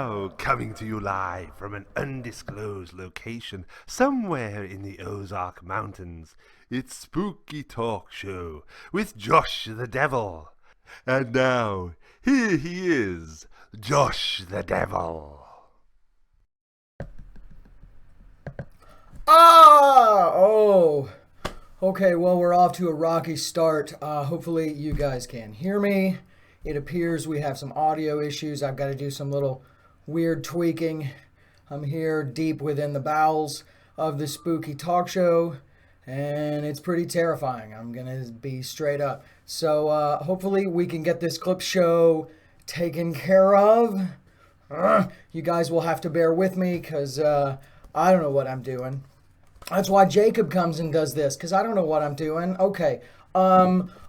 now, coming to you live from an undisclosed location somewhere in the Ozark Mountains, it's Spooky Talk Show with Josh the Devil. And now, here he is, Josh the Devil. Okay, well, we're off to a rocky start. Hopefully you guys can hear me. It appears we have some audio issues. I've got to do some little weird tweaking. I'm here deep within the bowels of the Spooky Talk Show, and it's pretty terrifying. I'm going to be straight up. So hopefully we can get this clip show taken care of. You guys will have to bear with me because I don't know what I'm doing. That's why Jacob comes and does this, because I don't know what I'm doing. Okay.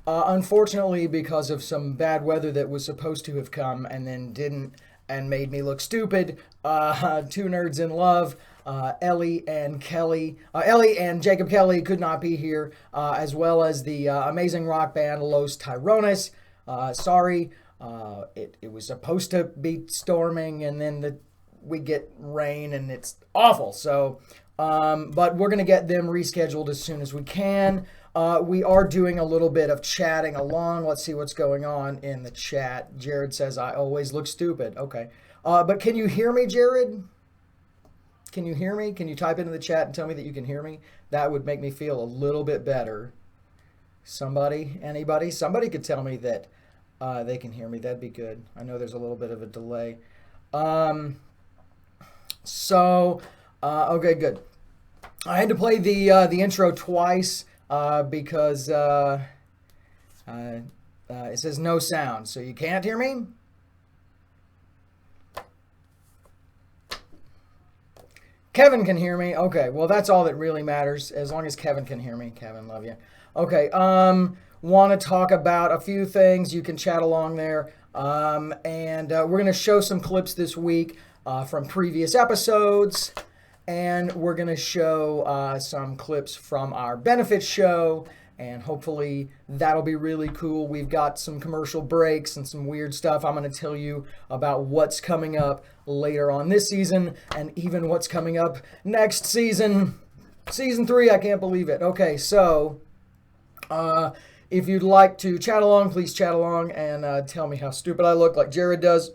Unfortunately, because of some bad weather that was supposed to have come and then didn't and made me look stupid, two nerds in love, Ellie and Jacob Kelly could not be here, as well as the amazing rock band Los Tyrones. Sorry, it was supposed to be storming, and then we get rain, and it's awful. So, but we're going to get them rescheduled as soon as we can. We are doing a little bit of chatting along. Let's see what's going on in the chat. Jared says, I always look stupid. Okay. But can you hear me, Jared? Can you hear me? Can you type into the chat and tell me that you can hear me? That would make me feel a little bit better. Somebody? Anybody? Somebody could tell me that they can hear me. That'd be good. I know there's a little bit of a delay. Okay, good. I had to play the intro twice. Because it says no sound, so you can't hear me? Kevin can hear me. Okay, well, that's all that really matters, as long as Kevin can hear me. Kevin, love you. Okay, want to talk about a few things. You can chat along there. And we're going to show some clips this week from previous episodes. And we're going to show some clips from our benefit show, and hopefully that'll be really cool. We've got some commercial breaks and some weird stuff. I'm going to tell you about what's coming up later on this season, and even what's coming up next season. Season 3, I can't believe it. Okay, so if you'd like to chat along, please chat along and tell me how stupid I look like Jared does.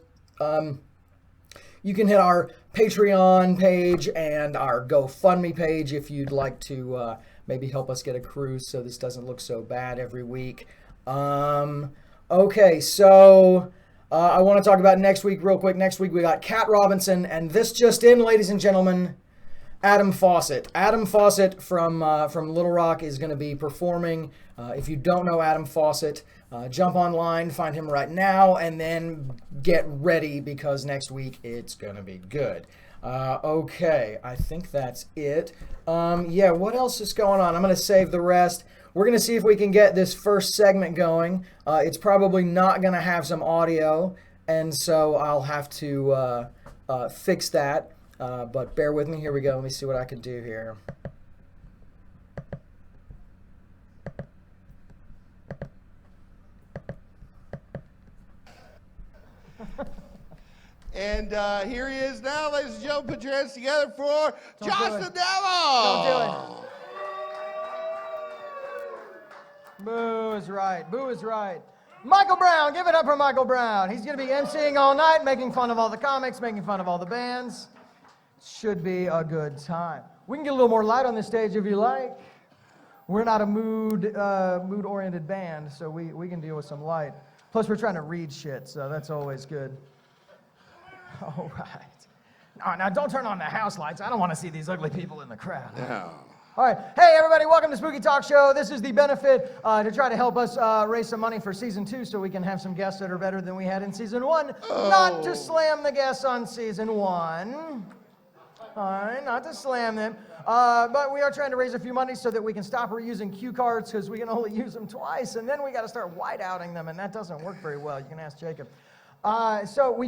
You can hit our Patreon page and our GoFundMe page if you'd like to maybe help us get a cruise so this doesn't look so bad every week. Okay, so I want to talk about next week real quick. Next week we got Kat Robinson, and this just in, ladies and gentlemen, Adam Fawcett. Adam Fawcett from Little Rock is going to be performing. If you don't know Adam Fawcett, jump online, find him right now, and then get ready because next week it's going to be good. Okay, I think that's it. Yeah, what else is going on? I'm going to save the rest. We're going to see if we can get this first segment going. It's probably not going to have some audio, and so I'll have to fix that. But bear with me. Here we go. Let me see what I can do here. And here he is now, ladies and gentlemen. Put your hands together for Josh the Devil. Don't do it. Boo is right. Boo is right. Michael Brown. Give it up for Michael Brown. He's going to be emceeing all night, making fun of all the comics, making fun of all the bands. Should be a good time. We can get a little more light on this stage if you like. We're not a mood-oriented band, so we can deal with some light. Plus, we're trying to read shit, so that's always good. All right. Now don't turn on the house lights. I don't want to see these ugly people in the crowd. No. All right. Hey, everybody. Welcome to Spooky Talk Show. This is the benefit to try to help us raise some money for Season 2 so we can have some guests that are better than we had in Season 1. Oh. Not to slam the guests on Season 1. All right. Not to slam them. But we are trying to raise a few money so that we can stop reusing cue cards because we can only use them twice. And then we got to start whiteouting them, and that doesn't work very well. You can ask Jacob. So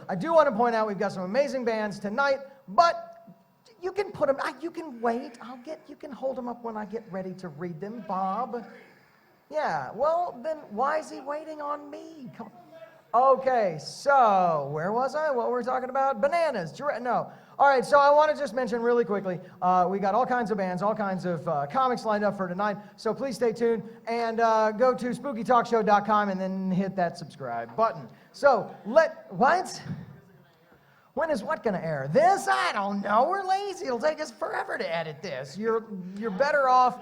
I do want to point out we've got some amazing bands tonight, but you can put them, you can wait. You can hold them up when I get ready to read them, Bob. Yeah, well, then why is he waiting on me? Come Okay, so where was I? What were we talking about? Bananas. No. All right, so I want to just mention really quickly, we got all kinds of bands, all kinds of comics lined up for tonight, so please stay tuned and go to spookytalkshow.com and then hit that subscribe button. So, what? When is what going to air? This? I don't know. We're lazy. It'll take us forever to edit this. You're better off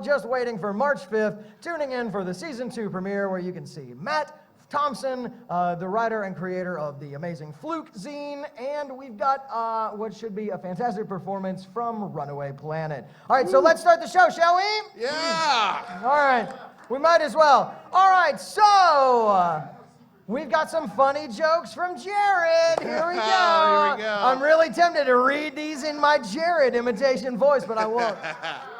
just waiting for March 5th, tuning in for the Season 2 premiere where you can see Matt Thompson, the writer and creator of the amazing Fluke zine, and we've got what should be a fantastic performance from Runaway Planet. All right, so let's start the show, shall we? Yeah! All right, we might as well. All right, so we've got some funny jokes from Jared. Here we go. Here we go. I'm really tempted to read these in my Jared imitation voice, but I won't.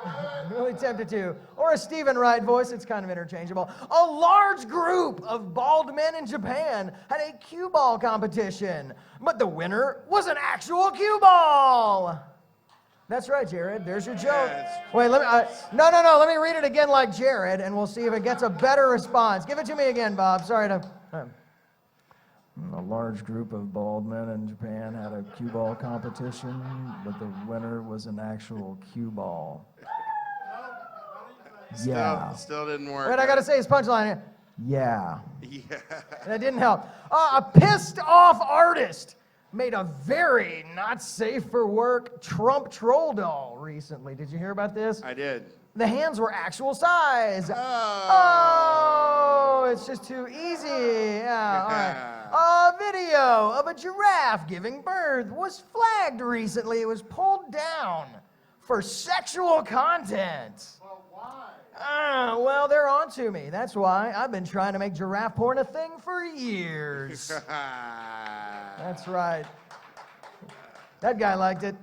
I'm really tempted to. Or a Stephen Wright voice, it's kind of interchangeable. A large group of bald men in Japan had a cue ball competition, but the winner was an actual cue ball. That's right, Jared. There's your joke. Wait, let me. No. Let me read it again like Jared, and we'll see if it gets a better response. Give it to me again, Bob. Sorry to. A large group of bald men in Japan had a cue ball competition, but the winner was an actual cue ball. Still didn't work. Wait, I gotta say his punchline here. Yeah. Yeah. That didn't help. A pissed off artist made a very not safe for work Trump troll doll recently. Did you hear about this? I did. The hands were actual size. Oh. It's just too easy. Yeah, all right. A video of a giraffe giving birth was flagged recently. It was pulled down for sexual content. Well, why? Well, they're on to me. That's why I've been trying to make giraffe porn a thing for years. That's right. That guy liked it.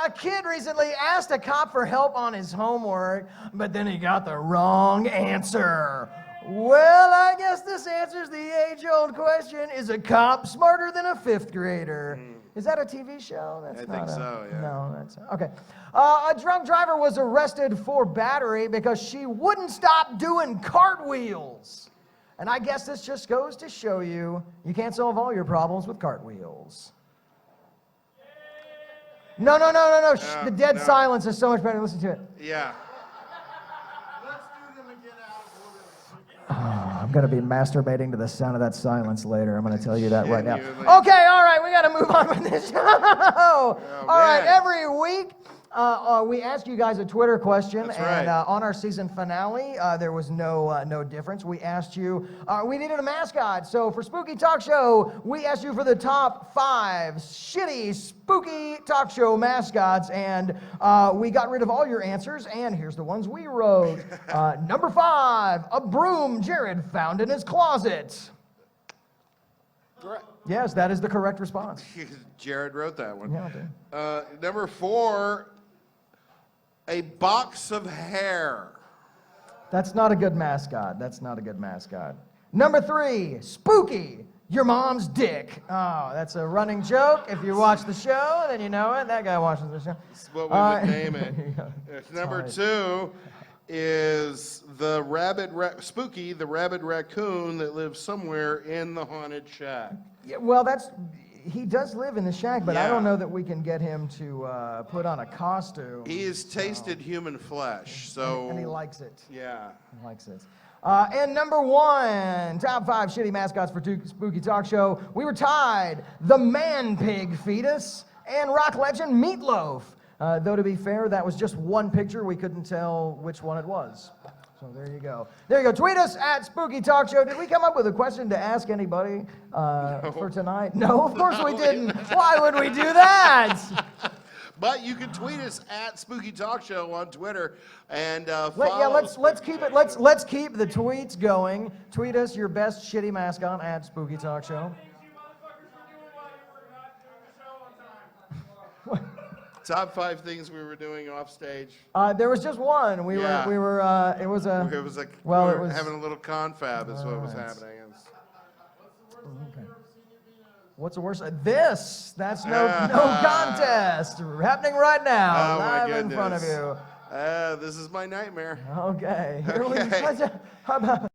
A kid recently asked a cop for help on his homework, but then he got the wrong answer. Well, I guess this answers the age-old question, is a cop smarter than a fifth grader? Is that a TV show? I think so, yeah. No, that's... Okay. A drunk driver was arrested for battery because she wouldn't stop doing cartwheels. And I guess this just goes to show you, you can't solve all your problems with cartwheels. No. The dead silence is so much better. Listen to it. Yeah. I'm going to be masturbating to the sound of that silence later. I'm going to tell you that right now. Okay, all right, we got to move on with this show. All right, every week we ask you guys a Twitter question, and on our season finale, there was no difference. We asked you, we needed a mascot, so for Spooky Talk Show, we asked you for the top 5 shitty Spooky Talk Show mascots, and we got rid of all your answers, and here's the ones we wrote. Number 5, a broom Jared found in his closet. Correct. Yes, that is the correct response. Jared wrote that one. Yeah, I did. Number 4, a box of hair. That's not a good mascot. That's not a good mascot. Number 3, Spooky, your mom's dick. Oh, that's a running joke. If you watch the show, then you know it. That guy watches the show. That's what we would name it. Number 2 is the Spooky, the rabid raccoon that lives somewhere in the haunted shack. Yeah, well, he does live in the shack, but I don't know that we can get him to put on a costume. He has tasted human flesh, so... And he likes it. Yeah. He likes it. And number 1, top 5 shitty mascots for Spooky Talk Show. We were tied. The man-pig fetus and rock legend Meatloaf. Though to be fair, that was just one picture. We couldn't tell which one it was. So there you go. There you go. Tweet us at Spooky Talk Show. Did we come up with a question to ask anybody for tonight? No, of course we didn't. Why would we do that? But you can tweet us at Spooky Talk Show on Twitter and follow. Let's keep it. Let's keep the tweets going. Tweet us your best shitty mascot at Spooky Talk Show. Top 5 things we were doing off stage. There was just one. We were having a little confab is what was happening. Okay. What's the worst? That's no contest. Happening right now, live in front of you. This is my nightmare. Okay. Okay. How about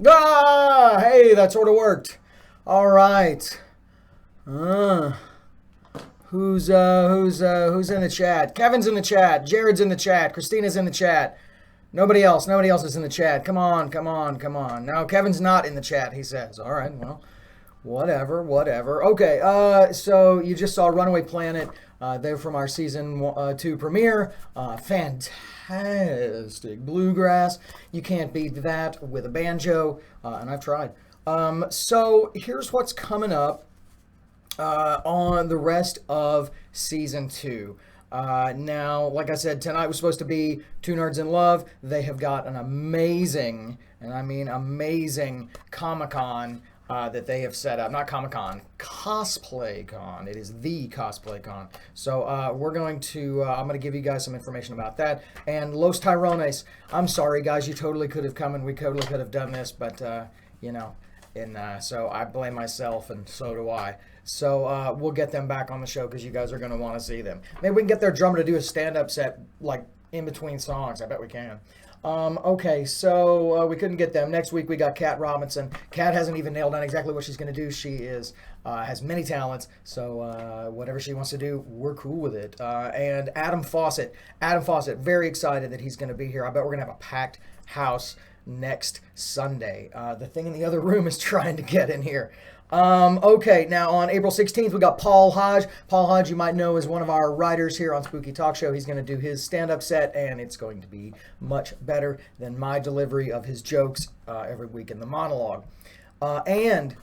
Ah, hey, that sort of worked. All right. Who's in the chat? Kevin's in the chat. Jared's in the chat. Christina's in the chat. Nobody else is in the chat. Come on. No, Kevin's not in the chat, he says. All right, well, whatever. Okay, so you just saw Runaway Planet. They're from our season 2 premiere. Fantastic bluegrass. You can't beat that with a banjo, and I've tried. So here's what's coming up on the rest of season 2. Now, like I said, tonight was supposed to be Two Nerds in Love. They have got an amazing, and I mean amazing, Comic-Con that they have set up. Not Comic-Con, Cosplay Con. It is the Cosplay Con. So we're going to, I'm going to give you guys some information about that. And Los Tyrones, I'm sorry guys, you totally could have come and we totally could have done this, but you know, and so I blame myself and so do I. So we'll get them back on the show because you guys are going to want to see them. Maybe we can get their drummer to do a stand-up set like in between songs. I bet we can. Okay, so we couldn't get them. Next week we got Kat Robinson. Kat hasn't even nailed down exactly what she's going to do. She has many talents, so whatever she wants to do, we're cool with it. And Adam Fawcett, very excited that he's going to be here. I bet we're going to have a packed house next Sunday. The thing in the other room is trying to get in here. Okay, now on April 16th, we got Paul Hodge. Paul Hodge, you might know, is one of our writers here on Spooky Talk Show. He's going to do his stand-up set, and it's going to be much better than my delivery of his jokes every week in the monologue. And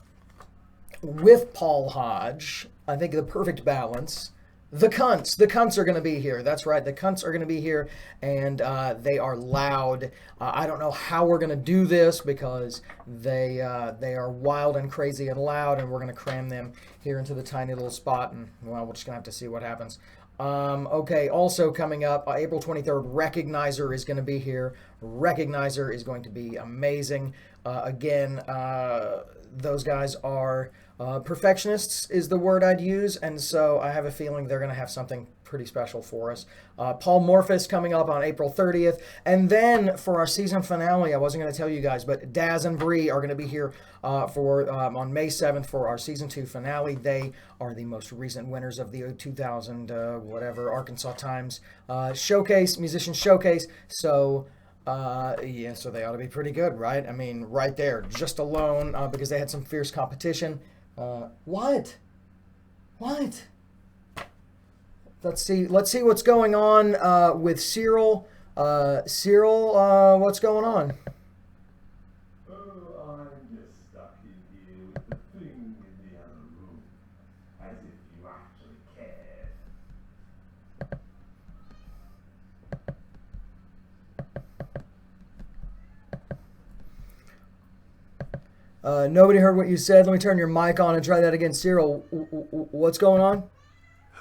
with Paul Hodge, I think the perfect balance. The cunts are going to be here. That's right. The cunts are going to be here, and they are loud. I don't know how we're going to do this because they are wild and crazy and loud, and we're going to cram them here into the tiny little spot, and well, we're just going to have to see what happens. Okay, also coming up, April 23rd, Recognizer is going to be here. Recognizer is going to be amazing. Again, those guys are perfectionists is the word I'd use, and so I have a feeling they're going to have something pretty special for us. Paul Morphus coming up on April 30th, and then for our season finale, I wasn't going to tell you guys, but Daz and Bree are going to be here on May 7th for our season 2 finale. They are the most recent winners of the 2000 Arkansas Times showcase, musician showcase. So. Yeah, so they ought to be pretty good, right? I mean, right there, just alone, because they had some fierce competition. What? Let's see what's going on with Cyril. Cyril, what's going on? Oh, I'm just stuck in here with the thing in the other room, as if you actually cared. Nobody heard what you said. Let me turn your mic on and try that again. Cyril, what's going on?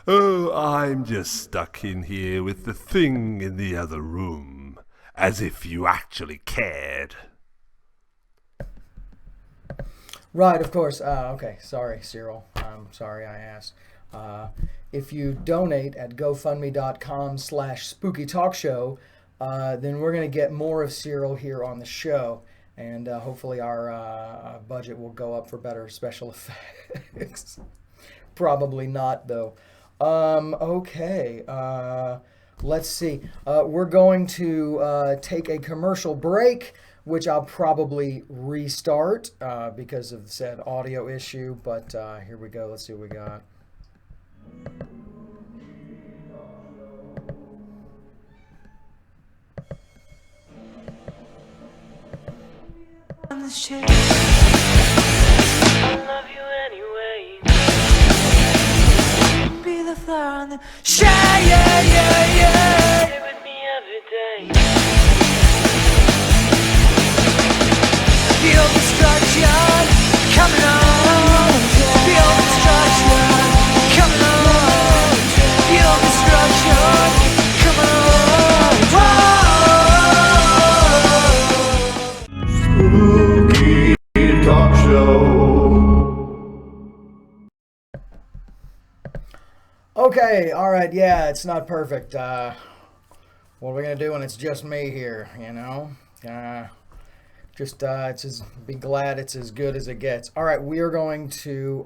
Oh, I'm just stuck in here with the thing in the other room, as if you actually cared. Right, of course. Okay, sorry, Cyril. I'm sorry I asked. If you donate at gofundme.com/spookytalkshow, then we're going to get more of Cyril here on the show. And hopefully our budget will go up for better special effects. Probably not, though. Okay. Let's see. We're going to take a commercial break, which I'll probably restart because of said audio issue. But here we go. Let's see what we got. On the ship. I love you anyway. Be the flower on the shade. Stay with me every day. Feel destruction coming on. Feel destruction coming on. Feel destruction coming on. Spooky Talk Show. Okay, all right, yeah, it's not perfect. What are we gonna do when it's just me here? You know, be glad it's as good as it gets. All right, we are going to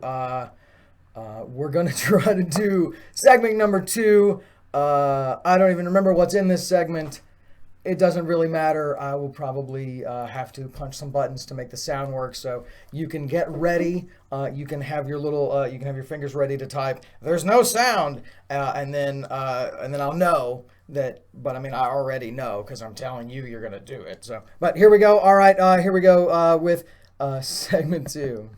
try to do segment number 2. I don't even remember what's in this segment. It doesn't really matter. I will probably have to punch some buttons to make the sound work. So you can get ready. You can have your your fingers ready to type. There's no sound, and then I'll know that. But I mean, I already know because I'm telling you you're gonna do it. So, but here we go. All right, here we go with segment 2.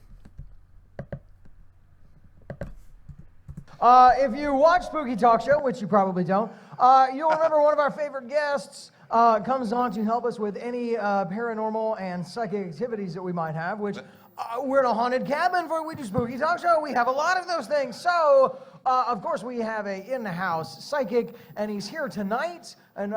If you watch Spooky Talk Show, which you probably don't, you'll remember one of our favorite guests comes on to help us with any paranormal and psychic activities that we might have, which we're in a haunted cabin for We Do Spooky Talk Show. We have a lot of those things. So, of course, we have a in-house psychic, and he's here tonight. And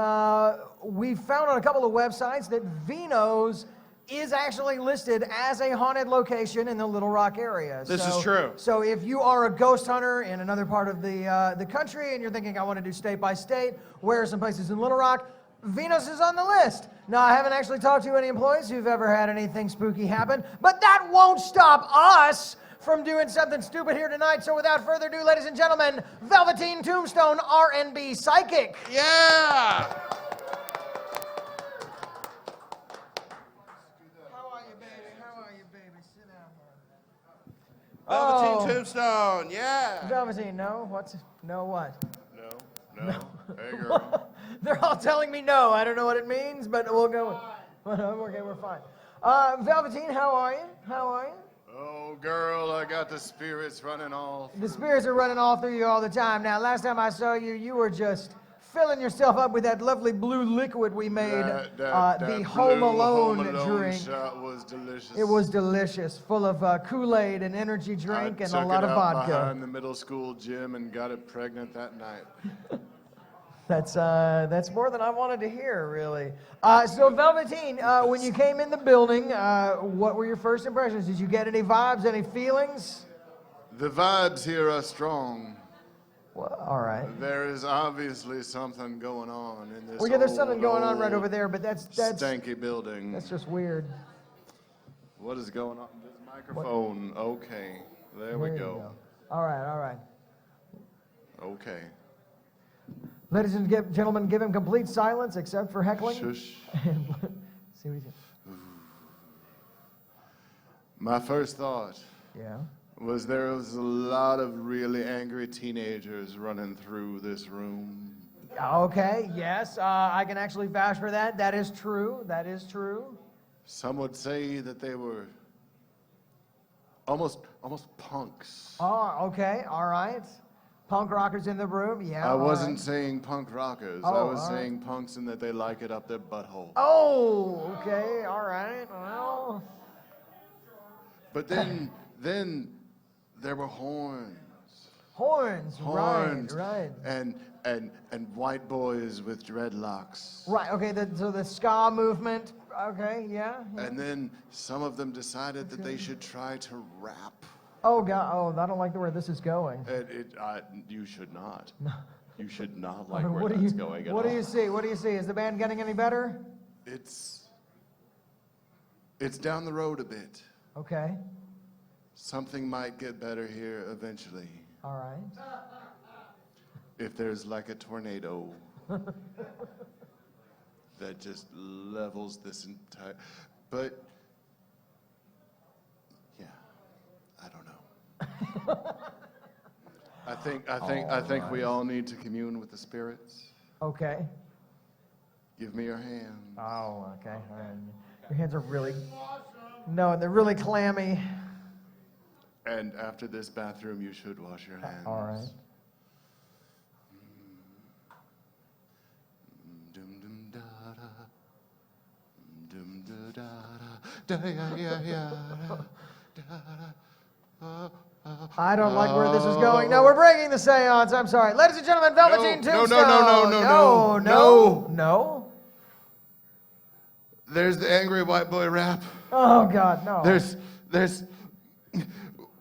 we found on a couple of websites that Vino's is actually listed as a haunted location in the Little Rock area. This is true. So if you are a ghost hunter in another part of the country and you're thinking, I want to do state by state, where are some places in Little Rock? Venus is on the list. Now, I haven't actually talked to any employees who've ever had anything spooky happen, but that won't stop us from doing something stupid here tonight. So without further ado, ladies and gentlemen, Velveteen Tombstone R&B Psychic. Yeah! How are you, baby? How are you, baby? Sit down Tombstone. Yeah. Velveteen, no? No what? No. Hey, girl. They're all telling me no. I don't know what it means, but we'll go. Okay, we're fine. Velveteen, how are you? Oh, girl, I got the spirits running all. The spirits are running all through you all the time. Now, last time I saw you, you were just filling yourself up with that lovely blue liquid we made, the Home Alone drink. Shot was delicious. It was delicious, full of Kool-Aid and energy drink and a lot of vodka. Behind the middle school gym and got it pregnant that night. That's more than I wanted to hear, really. So, Velveteen, when you came in the building, what were your first impressions? Did you get any vibes, any feelings? The vibes here are strong. Well, all right. There is obviously something going on in this. Well, yeah, there's something going on right old, over there, but that's stanky building. That's just weird. What is going on? This microphone. Okay, there we you go. All right. Okay. Ladies and gentlemen, give him complete silence except for heckling. Shush. See what he says. My first thought Yeah. was there was a lot of really angry teenagers running through this room. Okay, yes, I can actually vouch for that. That is true. Some would say that they were almost punks. Oh, okay, all right. Punk rockers in the room, yeah. I all wasn't right. saying punk rockers. Oh, I was all right. saying punks in that they like it up their butthole. Oh, okay, all right. Well, But then there were horns. horns, Horns. right. And white boys with dreadlocks. Right, okay, so the ska movement, okay, yeah. And then some of them decided that they should try to rap. Oh, God, I don't like where this is going. You should not. You should not like where What that's going at all. What do you see? Is the band getting any better? It's down the road a bit. Okay, Something might get better here eventually. all right. If there's like a tornado that just levels this entire. But yeah, I don't know. I think we all need to commune with the spirits. Okay. Give me your hand. Oh, okay. All right. Your hands are really, no, they're really clammy. And after this bathroom, you should wash your hands. All right. Dum dum da da. Dum da da da. Da ya ya ya. Da da. I don't like where this is going. No, we're breaking the seance. I'm sorry. Ladies and gentlemen, Velveteen No, no, Tombstone. No. There's the angry white boy rap. Oh, God, no. There's.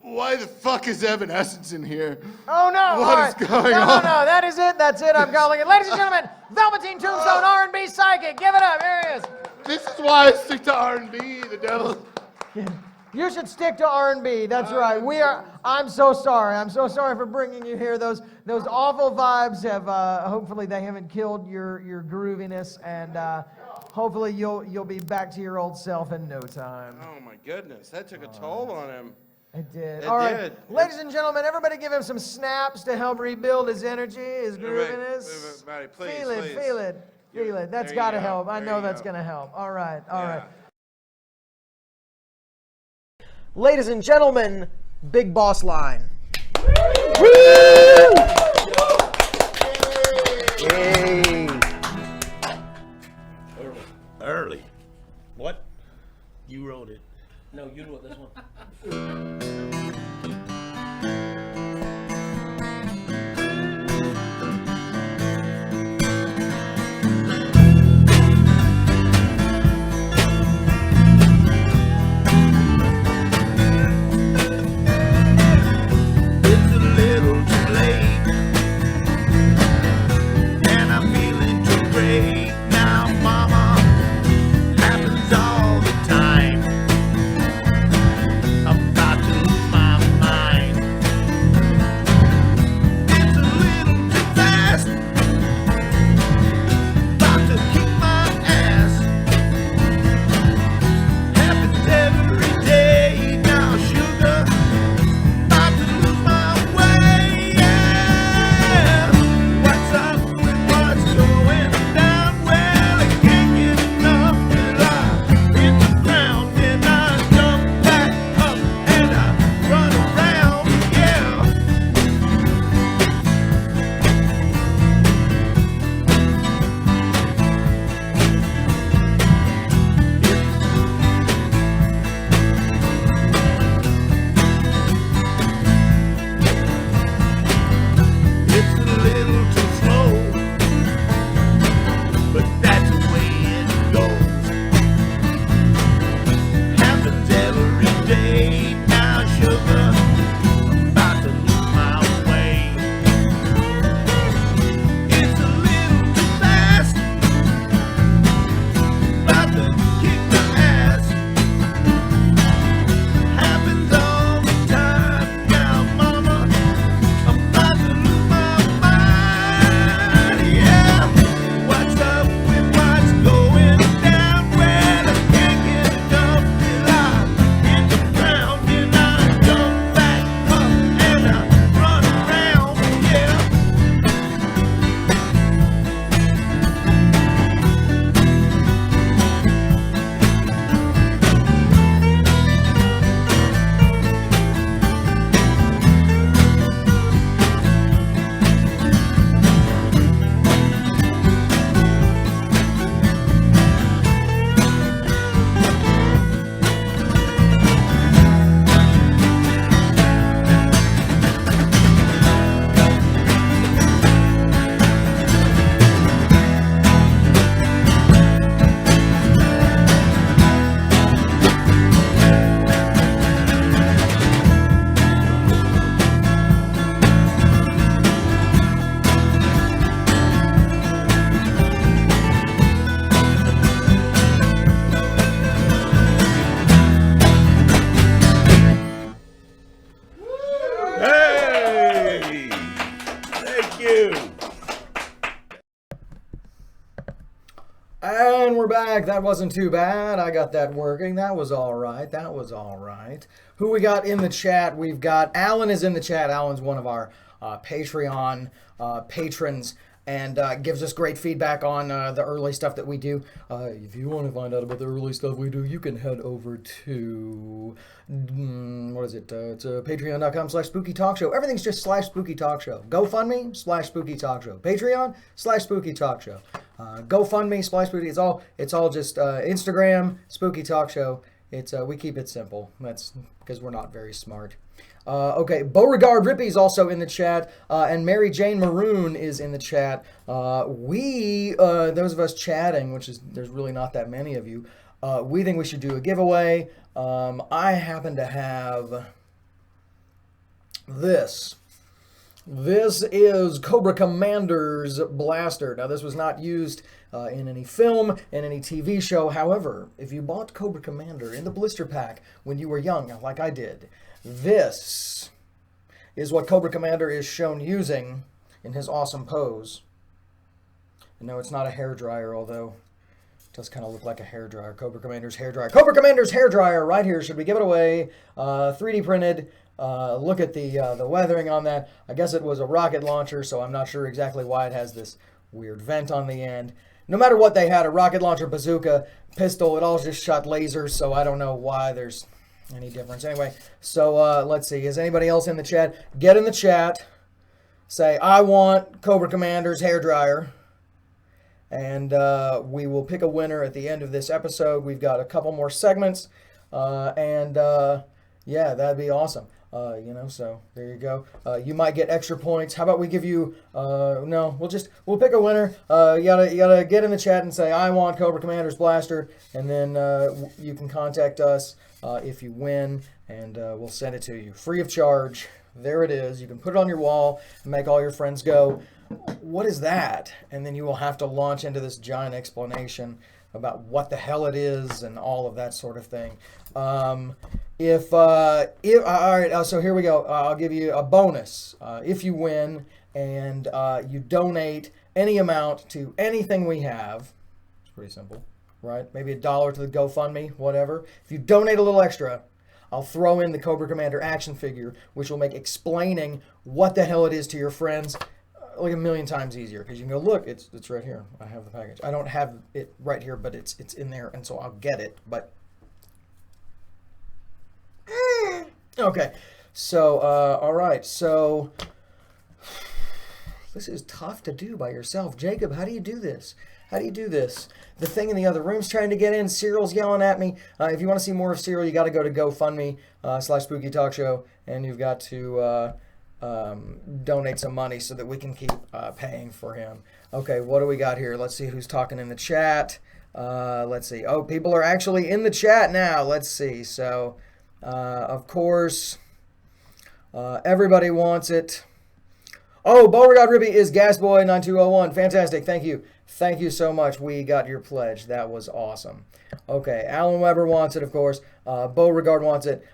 Why the fuck is Evanescence in here? Oh, no. What all is right. going no, on? No, that is it. That's it. I'm calling it. Ladies and gentlemen, Velveteen Tombstone, R&B Psychic. Give it up. Here he is. This is why I stick to R&B, the devil. You should stick to R&B. That's right. I'm so sorry. I'm so sorry for bringing you here. Those awful vibes have hopefully they haven't killed your grooviness, and hopefully you'll be back to your old self in no time. Oh my goodness, that took a toll on him. It did. It All right, did. ladies and gentlemen, everybody give him some snaps to help rebuild his energy, his grooviness. Everybody, please, Feel it, please. feel it, feel it. That's There you got to go. help. I There know you that's go. going to help. All right, all Yeah. right. Ladies and gentlemen, Big Boss Line. Early. What? You wrote it. No, you wrote this one. It's a little too late, and I'm feeling too great now, mama. Happens all the time. I'm about to lose my mind. back. That wasn't too bad. I got that working. That was all right. That was all right. Who we got in the chat? We've got Alan is in the chat. Alan's one of our Patreon patrons and gives us great feedback on the early stuff that we do. If you want to find out about the early stuff we do, you can head over to, what is it? It's patreon.com/spooky talk show. Everything's just /spooky talk show. GoFundMe /spooky talk show. Patreon /spooky talk show. GoFundMe /spooky. It's all just Instagram spooky talk show. It's we keep it simple. That's because we're not very smart. Okay, Beauregard Rippey is also in the chat, and Mary Jane Maroon is in the chat. Those of us chatting, which is there's really not that many of you, we think we should do a giveaway. I happen to have this. This is Cobra Commander's blaster. Now, this was not used in any film, in any TV show. However, if you bought Cobra Commander in the blister pack when you were young, like I did, this is what Cobra Commander is shown using in his awesome pose. And no, it's not a hairdryer, although it does kind of look like a hairdryer. Cobra Commander's hairdryer. Cobra Commander's hairdryer right here. Should we give it away? 3D printed. Look at the weathering on that. I guess it was a rocket launcher, so I'm not sure exactly why it has this weird vent on the end. No matter what they had, a rocket launcher, bazooka, pistol, it all just shot lasers, so I don't know why there's any difference. Anyway, so let's see. Is anybody else in the chat? Get in the chat. Say, I want Cobra Commander's hairdryer. And we will pick a winner at the end of this episode. We've got a couple more segments. Yeah, that'd be awesome. So there you go. You might get extra points. How about we give you, no, we'll pick a winner. You gotta get in the chat and say, I want Cobra Commander's blaster. And then you can contact us if you win, and we'll send it to you free of charge. There it is. You can put it on your wall and make all your friends go, what is that? And then you will have to launch into this giant explanation about what the hell it is and all of that sort of thing. All right, so here we go. I'll give you a bonus if you win and you donate any amount to anything we have. It's pretty simple, right? Maybe $1 to the GoFundMe, whatever. If you donate a little extra, I'll throw in the Cobra Commander action figure, which will make explaining what the hell it is to your friends like a million times easier, because you can go, look, it's right here. I have the package. I don't have it right here, but it's in there, and so I'll get it. But okay, so all right, so this is tough to do by yourself. Jacob, how do you do this? How do you do this? The thing in the other room's trying to get in. Cyril's yelling at me. If you want to see more of Cyril, you got to go to GoFundMe /Spooky Talk Show, and you've got to donate some money so that we can keep paying for him. Okay, what do we got here? Let's see who's talking in the chat. Let's see. Oh, people are actually in the chat now. Let's see. So, of course, everybody wants it. Oh, Beauregard Ribby is Gasboy9201. Fantastic. Thank you. Thank you so much. We got your pledge. That was awesome. Okay, Alan Weber wants it, of course. Beauregard wants it.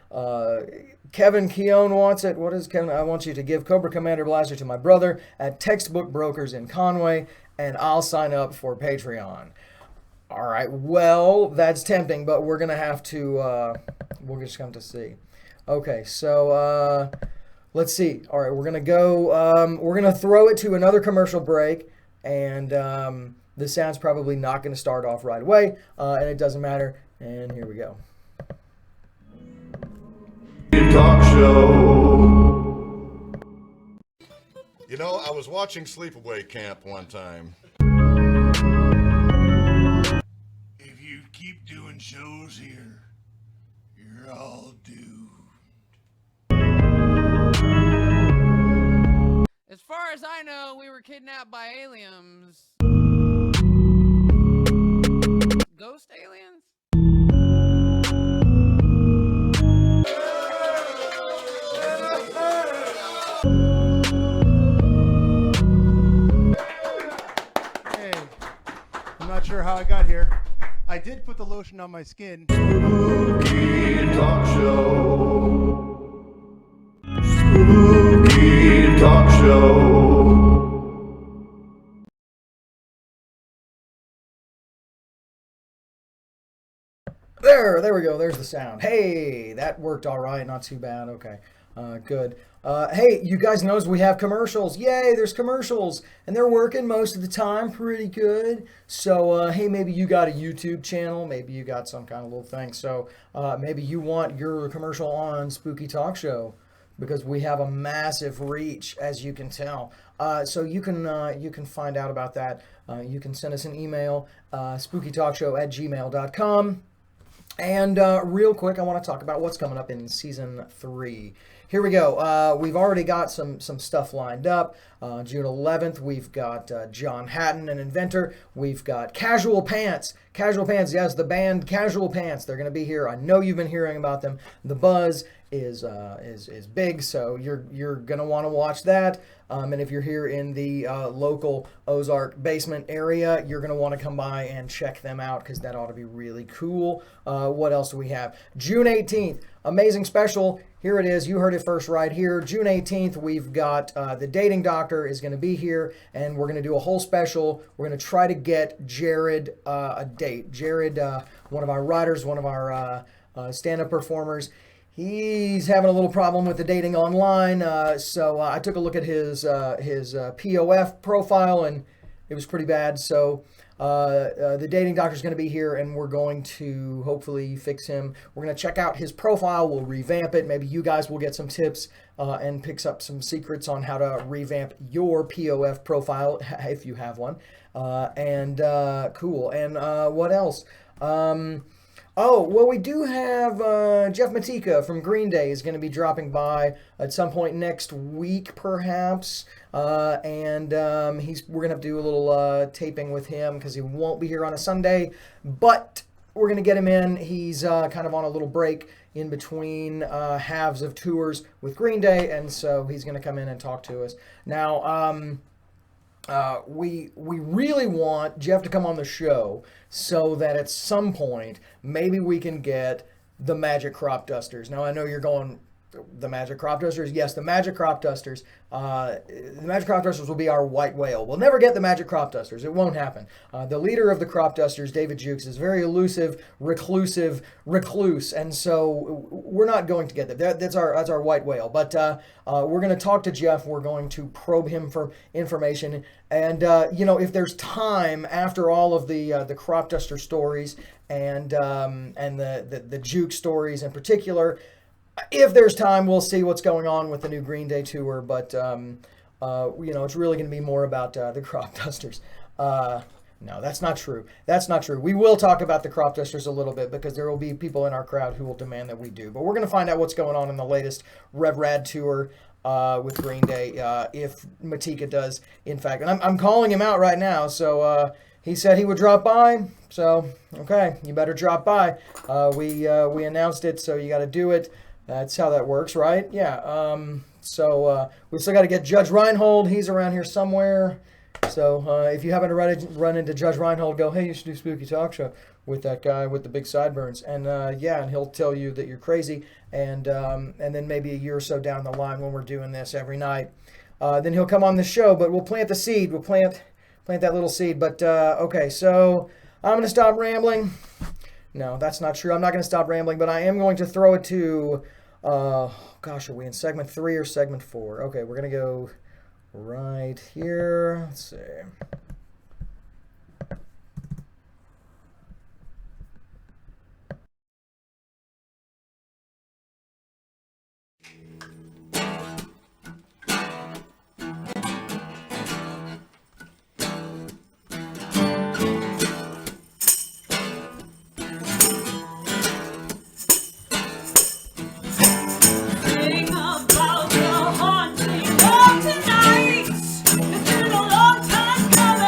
Kevin Keown wants it. What is Kevin? I want you to give Cobra Commander Blaster to my brother at Textbook Brokers in Conway, and I'll sign up for Patreon. All right. Well, that's tempting, but we're gonna have to. We'll just come to see. Okay. So let's see. All right. We're gonna go. We're gonna throw it to another commercial break, and the sound's probably not gonna start off right away, and it doesn't matter. And here we go. Talk show. You know, I was watching Sleepaway Camp one time. If you keep doing shows here, you're all doomed. As far as I know, we were kidnapped by aliens. Ghost aliens? I'm not sure how I got here. I did put the lotion on my skin. Spooky Talk Show. Spooky Talk Show. There we go. There's the sound. Hey, that worked all right. Not too bad. Okay, good. Hey, you guys knows we have commercials. Yay, there's commercials. And they're working most of the time pretty good. So, hey, maybe you got a YouTube channel. Maybe you got some kind of little thing. So, maybe you want your commercial on Spooky Talk Show, because we have a massive reach, as you can tell. So you can find out about that. You can send us an email, spookytalkshow@gmail.com. And real quick, I want to talk about what's coming up in Season 3. Here we go. We've already got some stuff lined up. June 11th, we've got John Hatton, an inventor. We've got Casual Pants. Casual Pants, yes, the band Casual Pants. They're going to be here. I know you've been hearing about them. The buzz is big, so you're going to want to watch that. And if you're here in the local Ozark basement area, you're going to want to come by and check them out, because that ought to be really cool. What else do we have? June 18th, amazing special. Here it is. You heard it first right here. June 18th, we've got the Dating Doctor is going to be here, and we're going to do a whole special. We're going to try to get Jared a date. Jared, one of our writers, one of our stand-up performers, he's having a little problem with the dating online. So I took a look at his POF profile, and it was pretty bad. So the Dating Doctor is going to be here, and we're going to hopefully fix him. We're going to check out his profile. We'll revamp it. Maybe you guys will get some tips and picks up some secrets on how to revamp your POF profile if you have one. Cool. And what else? Oh, well, we do have Jeff Matika from Green Day is going to be dropping by at some point next week, perhaps. We're going to have to do a little taping with him, because he won't be here on a Sunday. But we're going to get him in. He's kind of on a little break in between halves of tours with Green Day, and so he's going to come in and talk to us. Now, we really want Jeff to come on the show so that at some point maybe we can get the Magic Crop Dusters. Now I know you're going, the Magic Crop Dusters? Yes, the Magic Crop Dusters. The Magic Crop Dusters will be our white whale. We'll never get the Magic Crop Dusters. It won't happen. The leader of the Crop Dusters, David Jukes, is very elusive, recluse, and so we're not going to get that. That's our white whale. But we're going to talk to Jeff. We're going to probe him for information. And, if there's time after all of the Crop Duster stories and the Juke stories in particular, if there's time, we'll see what's going on with the new Green Day tour, but, it's really going to be more about the Crop Dusters. No, that's not true. That's not true. We will talk about the Crop Dusters a little bit, because there will be people in our crowd who will demand that we do. But we're going to find out what's going on in the latest Rev Rad tour with Green Day, if Matika does, in fact. And I'm calling him out right now, so he said he would drop by. So, okay, you better drop by. We announced it, so you got to do it. That's how that works, right? Yeah. So we still got to get Judge Reinhold. He's around here somewhere. So if you happen to run into Judge Reinhold, go, hey, you should do Spooky Talk Show with that guy with the big sideburns. And and he'll tell you that you're crazy. And then maybe a year or so down the line, when we're doing this every night, then he'll come on the show. But we'll plant the seed. We'll plant that little seed. But okay, so I'm going to stop rambling. No, that's not true. I'm not going to stop rambling, but I am going to throw it to, are we in segment 3 or segment 4? Okay, we're going to go right here. Let's see. Think about the haunting of tonight. It's been a long time coming.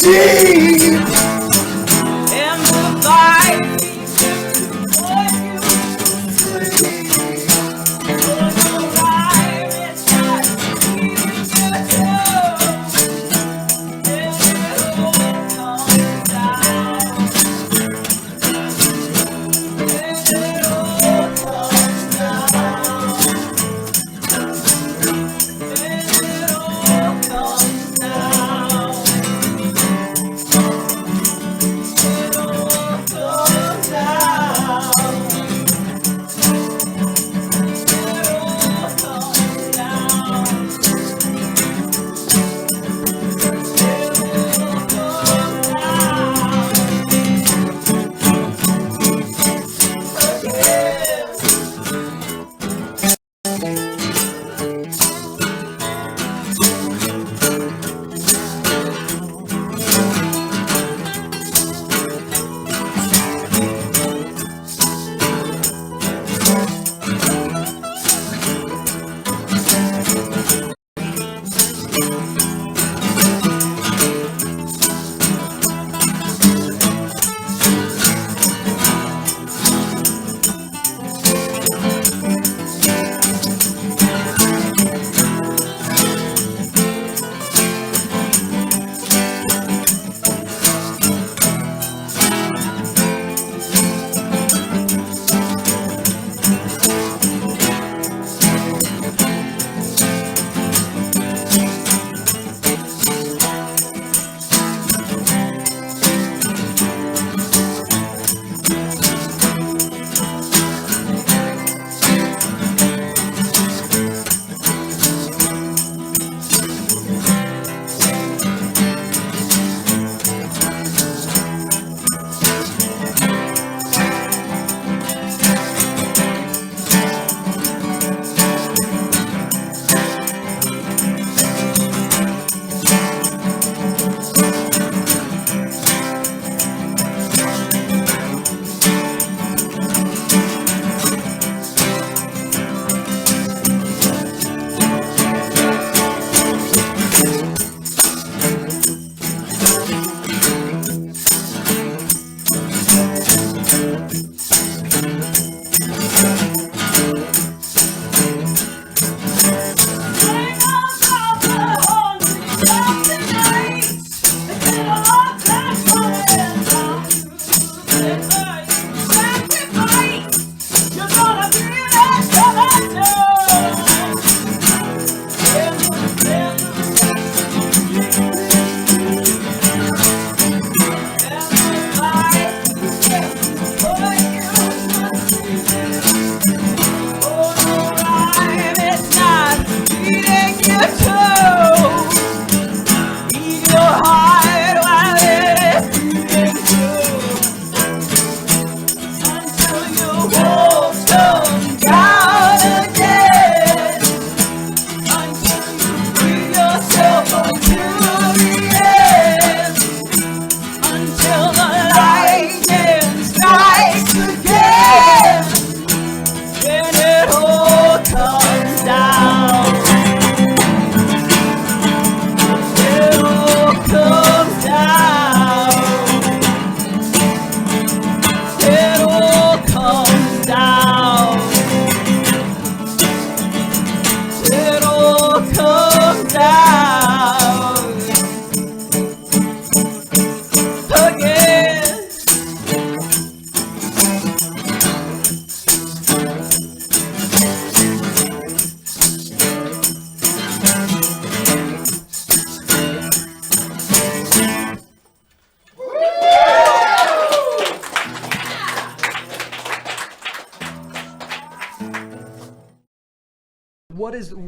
deep. And the fight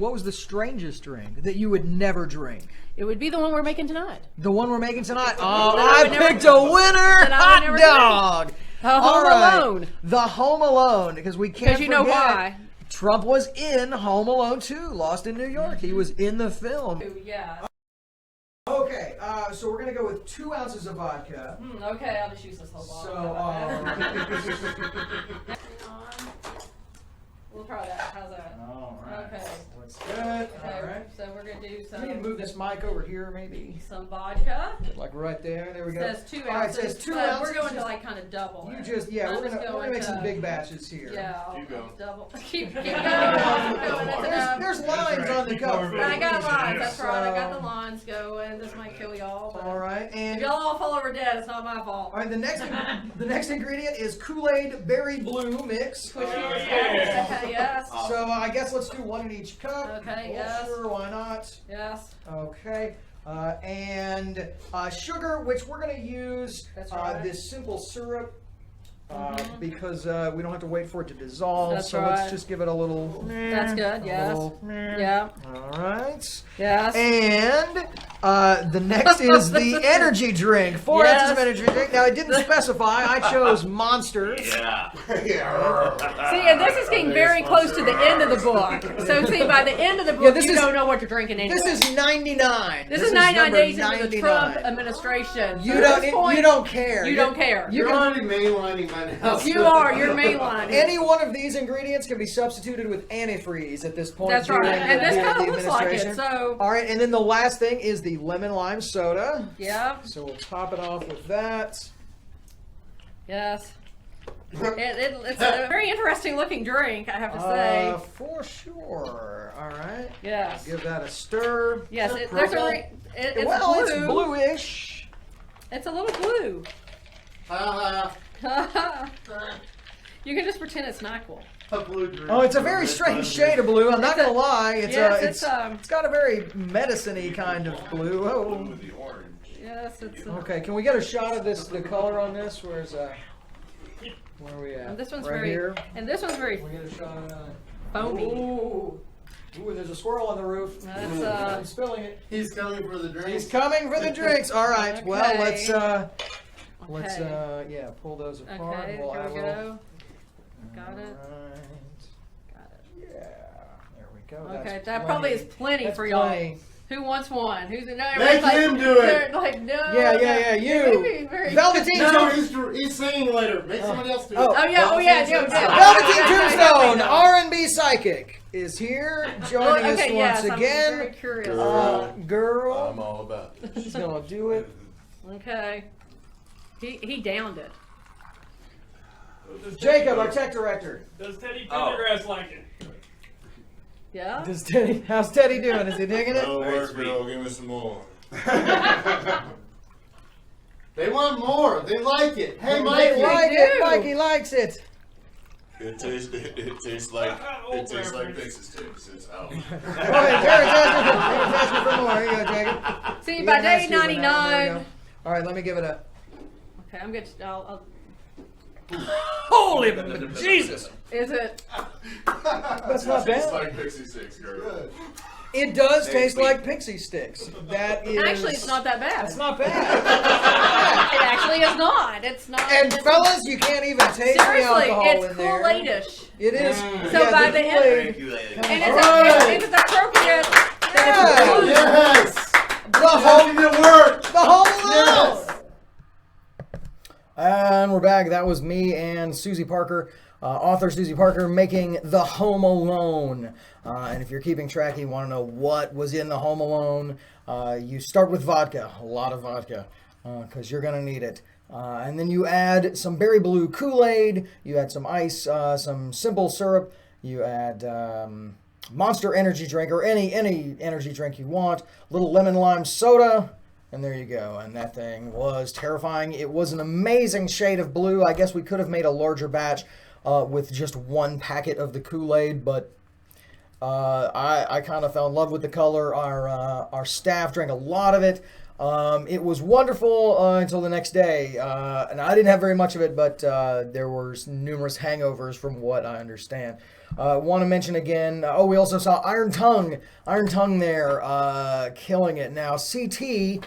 What was the strangest drink that you would never drink? It would be the one we're making tonight. The one we're making tonight? Oh, I picked a winner! Hot dog! Home Alone. The Home Alone, because we can't Because you know why. Trump was in Home Alone 2, Lost in New York. He was in the film. Yeah. Okay, so we're going to go with 2 ounces of vodka. Okay, I'll just use this whole bottle. So, We'll try that. How's that? All right. Okay. Looks good. All Okay, right. so we're gonna do I need to move this mic over here, maybe. some vodka. Like right there. There we go. Says 2 All right, ounces. it says 2 but ounces. We're going to like kind of double. You it. just, yeah, I'm we're just gonna make some to- big batches here. Yeah, I'll, Keep going. I'll double. Keep going. Keep going. That's enough. There's lines on the cup. I got lines. That's So- right. I got the lines going. This might kill y'all. But All right, if and y'all all fall over dead, it's not my fault. all right, the next ingredient is Kool-Aid Berry Blue mix. Push you yes. So I guess let's do one in each cup. Okay, Oh, yes. Sure, why not? Yes. Okay. And sugar, which we're going to use That's right. this simple syrup because we don't have to wait for it to dissolve. That's so right. let's just give it a little. That's good. a Yes. little- Yeah. All right. Yes. And the next is the energy drink. 4 Yes. ounces of energy drink. Now, I didn't specify. I chose Monsters. Yeah. See, and this is getting very close to the end of the book. So, see, by the end of the book, Yeah, this you is- don't know what you're drinking anyway. This is 99. This is 99 number days into the 99. Trump administration. You So at don't. this point, You don't care. You don't care. You You're can, already mainlining my house. You are. You're mainlining. any one of these ingredients can be substituted with antifreeze at this point. That's right. during And this the kind of looks like it. administration. So, All right, and then the last thing is the lemon lime soda. yeah. So we'll top it off with that. Yes. It's a very interesting looking drink, I have to say. For sure. All right. Yes. Give that a stir. Yes. There's a. It's well, blue. it's bluish. It's a little blue. Ha You can just pretend it's NyQuil. ha. Blue drink. Oh, it's a very strange shade of blue. I'm not It's gonna lie. It's yes, it's got a very medicine-y kind of blue. Oh. The orange. Yes, it's. Okay, can we get a shot of this? The color on this? Where's where are we at? And this one's right very. here. And this one's very Can we get a shot of that? foamy. Ooh, there's a squirrel on the roof. That's, I'm spilling it. He's coming for the drink. He's coming for the drinks. All right. Well, Okay. let's yeah, pull those apart. Okay, We'll here add we a little- go. Got it. Alright. Got it. Yeah. There we go. Okay, That's that probably is plenty That's for y'all. plenty. Who wants one? Who's no? Make everybody's like, him do it. they're Like no. Yeah, you. Maybe very- Velveteen No, Tombstone. he's singing later. Make somebody else do it. Oh. Oh yeah. Oh yeah. Yeah. Velveteen Yeah, Tombstone, yeah. R&B psychic, is here joining us Okay. once Yes. I'm again. very curious. Girl, all about it. she's gonna do it. Okay. He downed it. Jacob, our tech director. Does Teddy Pendergrass like it? Yeah. How's Teddy doing? Is he digging it? work, girl. Give me some more. They want more. They like it. Hey, They Mikey. like do. it. Mikey likes it. It tastes like Texas sticks. It's out. Go ahead, Jared's asking for more. Here you go, Jacob. See, You by can ask day you for that one. There you 99. go. All right, let me give it a. Okay, I'm good. I'll Holy Jesus! is it? That's not Tastes bad. like Pixie Sticks, girl. It does taste like pixie sticks. That is. Actually, it's not that bad. It's not bad. It actually is not. It's not. And it's, fellas, you can't even taste the seriously, alcohol it's in there. Kool-Aid-ish. It is. So by the end, Kool-Aid. and it's, Alright. it's appropriate. Yeah. Yes. The home, It worked. the home alone. Yes. And we're back. That was me and Susie Parker, author Susie Parker, making The Home Alone. And if you're keeping track, you want to know what was in The Home Alone, you start with vodka, a lot of vodka, because you're going to need it. And then you add some berry blue Kool-Aid, you add some ice, some simple syrup, you add Monster energy drink, or any energy drink you want, little lemon lime soda, and there you go. And that thing was terrifying. It was an amazing shade of blue. I guess we could have made a larger batch with just one packet of the Kool-Aid, but I kind of fell in love with the color. Our staff drank a lot of it. It was wonderful until the next day, and I didn't have very much of it, but there were numerous hangovers from what I understand. Want to mention again, we also saw Iron Tongue there, killing it. Now, CT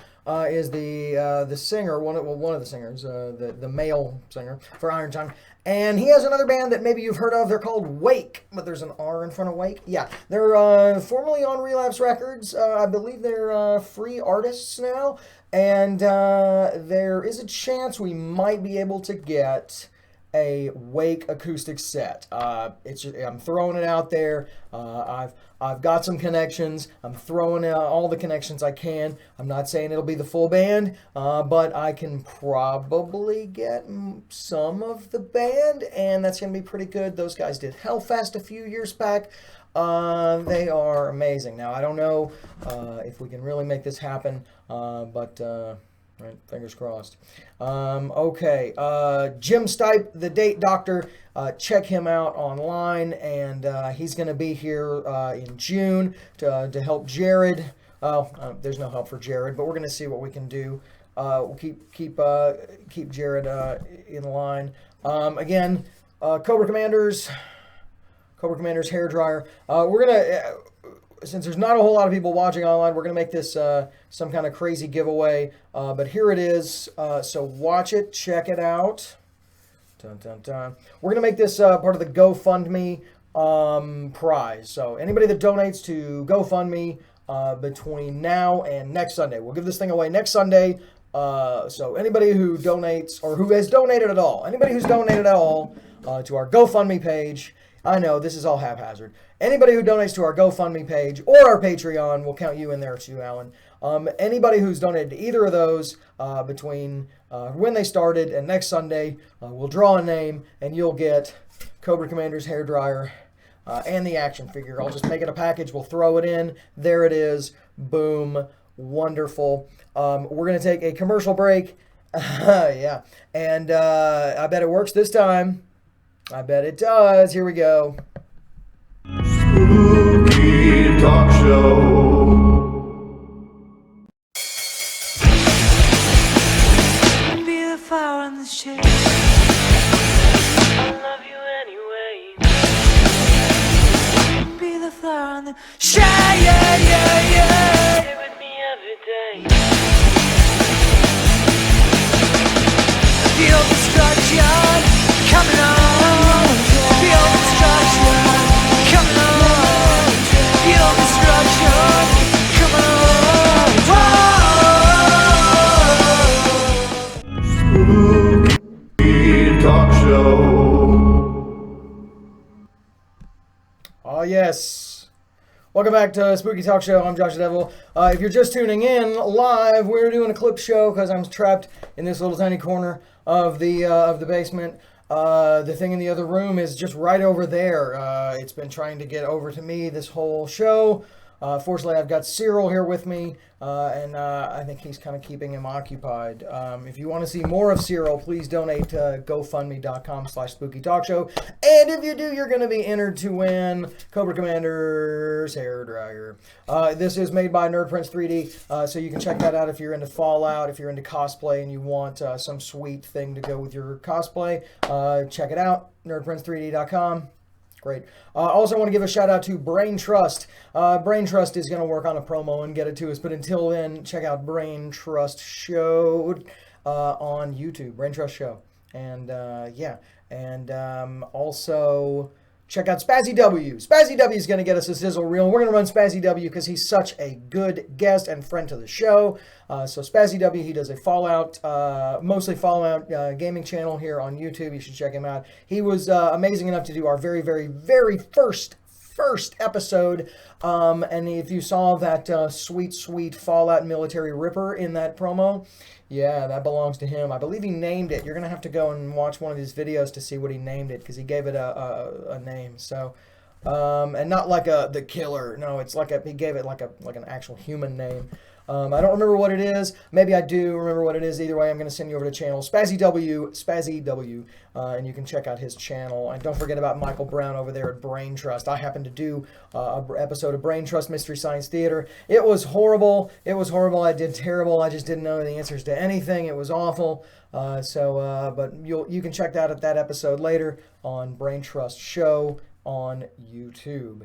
is the singer, one of the singers, the male singer for Iron Tongue. And he has another band that maybe you've heard of. They're called Wake, but there's an R in front of Wake. Yeah, they're formerly on Relapse Records. I believe they're free artists now. And there is a chance we might be able to get a Wake acoustic set. I'm throwing it out there. I've got some connections. I'm throwing out all the connections I can. I'm not saying it'll be the full band, but I can probably get some of the band, and that's going to be pretty good. Those guys did Hellfest a few years back. They are amazing. Now, I don't know if we can really make this happen, but right, fingers crossed. Okay, Jim Stipe, the Date Doctor, check him out online, and he's going to be here in June to help Jared. There's no help for Jared, but we're going to see what we can do. We'll keep Jared in line. Again, Cobra Commanders hairdryer. We're gonna, since there's not a whole lot of people watching online, we're gonna make this some kind of crazy giveaway. But here it is. So watch it, check it out. Dun, dun, dun. We're gonna make this part of the GoFundMe prize. So anybody that donates to GoFundMe between now and next Sunday, we'll give this thing away next Sunday. So anybody who donates or who has donated at all, to our GoFundMe page. I know, this is all haphazard. Anybody who donates to our GoFundMe page or our Patreon, we'll count you in there too, Alan. Anybody who's donated to either of those between when they started and next Sunday, we'll draw a name and you'll get Cobra Commander's hairdryer and the action figure. I'll just make it a package. We'll throw it in. There it is. Boom. Wonderful. We're going to take a commercial break. Yeah. And I bet it works this time. I bet it does. Here we go. Spooky Talk Show. Be the fire in the shade. I love you anyway. Be the flower in the shade. Yeah, yeah, yeah. Stay with me every day. Feel destruction coming on. Feel destruction coming on. Feel destruction coming on. Spooky Talk Show. Oh, yes. Welcome back to Spooky Talk Show. I'm Josh the Devil. If you're just tuning in live, we're doing a clip show because I'm trapped in this little tiny corner of the basement. The thing in the other room is just right over there. It's been trying to get over to me this whole show. Fortunately, I've got Cyril here with me, and I think he's kind of keeping him occupied. If you want to see more of Cyril, please donate to GoFundMe.com/SpookyTalkShow. And if you do, you're going to be entered to win Cobra Commander's hairdryer. This is made by Nerd Prince 3D, so you can check that out if you're into Fallout, if you're into cosplay, and you want some sweet thing to go with your cosplay. Check it out, nerdprince3d.com. Great. Also want to give a shout out to Brain Trust. Brain Trust is going to work on a promo and get it to us, but until then, check out Brain Trust Show on YouTube. Brain Trust Show. And yeah. And also check out Spazzy W. Spazzy W is going to get us a sizzle reel. We're going to run Spazzy W because he's such a good guest and friend to the show. So Spazzy W, he does a Fallout, mostly Fallout gaming channel here on YouTube. You should check him out. He was amazing enough to do our very, very, very first episode. And if you saw that sweet Fallout military ripper in that promo, yeah, that belongs to him. I believe he named it. You're going to have to go and watch one of his videos to see what he named it, because he gave it a name. So, and not like the killer. No, it's like he gave it like an actual human name. I don't remember what it is. Maybe I do remember what it is. Either way, I'm going to send you over to the channel Spazzy W, and you can check out his channel. And don't forget about Michael Brown over there at Brain Trust. I happened to do an episode of Brain Trust Mystery Science Theater. It was horrible. I did terrible. I just didn't know the answers to anything. It was awful. But you can check out that episode later on Brain Trust Show on YouTube.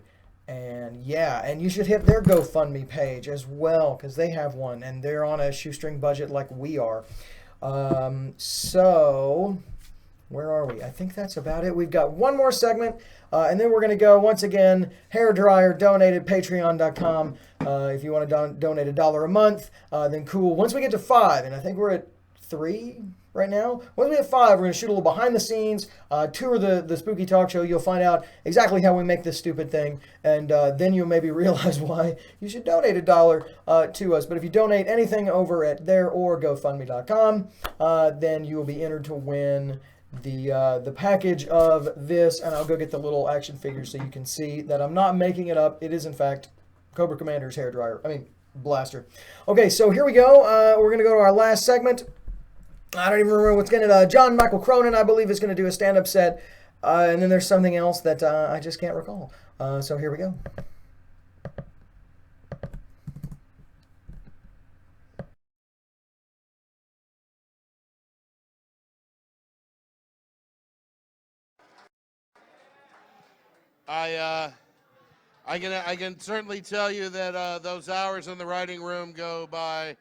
And yeah, and you should hit their GoFundMe page as well, because they have one, and they're on a shoestring budget like we are. So, where are we? I think that's about it. We've got one more segment, and then we're going to go, once again, hairdryer donated, patreon.com. If you want to donate $1 a month, then cool. Once we get to 5, and I think we're at 3 right now. When we have 5, we're going to shoot a little behind the scenes, tour the Spooky Talk Show. You'll find out exactly how we make this stupid thing, and then you'll maybe realize why you should donate $1 to us. But if you donate anything over at there or GoFundMe.com, then you will be entered to win the package of this, and I'll go get the little action figures so you can see that I'm not making it up. It is, in fact, Cobra Commander's blaster. Okay, so here we go. We're going to go to our last segment. I don't even remember what's going to. John Michael Cronin, I believe, is going to do a stand-up set. And then there's something else that I just can't recall. So here we go. I can certainly tell you that those hours in the writing room go by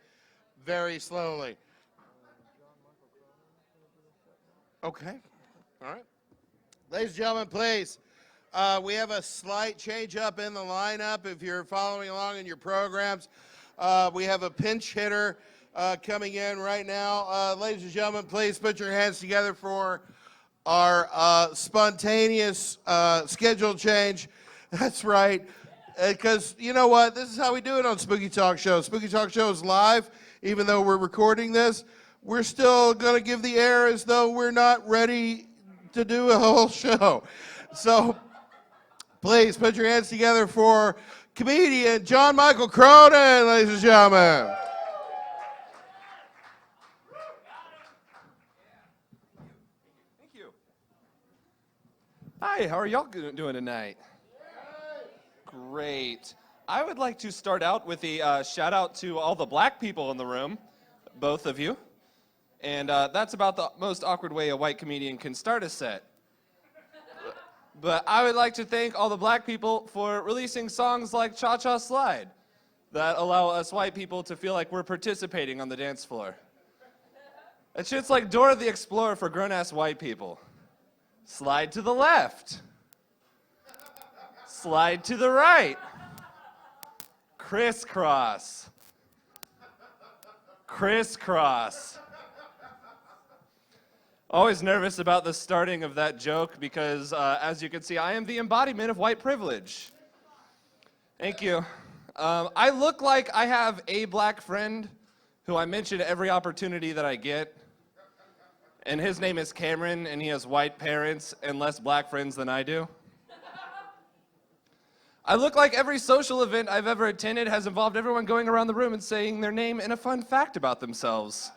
very slowly. Okay. All right. Ladies and gentlemen, please. We have a slight change up in the lineup. If you're following along in your programs, we have a pinch hitter coming in right now. Ladies and gentlemen, please put your hands together for our spontaneous schedule change. That's right. Because you know what? This is how we do it on Spooky Talk Show. Spooky Talk Show is live, even though we're recording this. We're still going to give the air as though we're not ready to do a whole show. So please put your hands together for comedian John Michael Cronin, ladies and gentlemen. Thank you. Hi, how are y'all doing tonight? Great. I would like to start out with a shout out to all the black people in the room, both of you. And that's about the most awkward way a white comedian can start a set. But I would like to thank all the black people for releasing songs like Cha Cha Slide that allow us white people to feel like we're participating on the dance floor. That shit's like Dora the Explorer for grown-ass white people. Slide to the left. Slide to the right. Crisscross. Crisscross. Always nervous about the starting of that joke because, as you can see, I am the embodiment of white privilege. Thank you. I look like I have a black friend who I mention every opportunity that I get. And his name is Cameron, and he has white parents and less black friends than I do. I look like every social event I've ever attended has involved everyone going around the room and saying their name and a fun fact about themselves.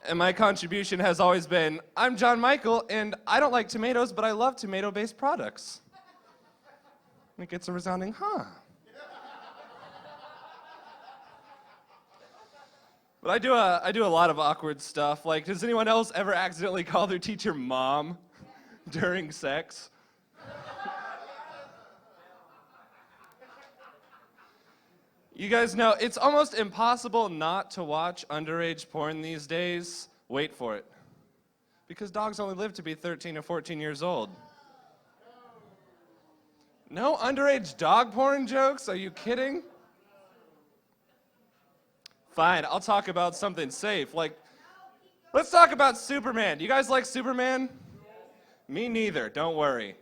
And my contribution has always been, I'm John Michael, and I don't like tomatoes, but I love tomato-based products. And it gets a resounding, huh. But I do a lot of awkward stuff. Like, does anyone else ever accidentally call their teacher mom during sex? You guys know, it's almost impossible not to watch underage porn these days. Wait for it. Because dogs only live to be 13 or 14 years old. No underage dog porn jokes? Are you kidding? Fine, I'll talk about something safe. Like, let's talk about Superman. Do you guys like Superman? Me neither, don't worry.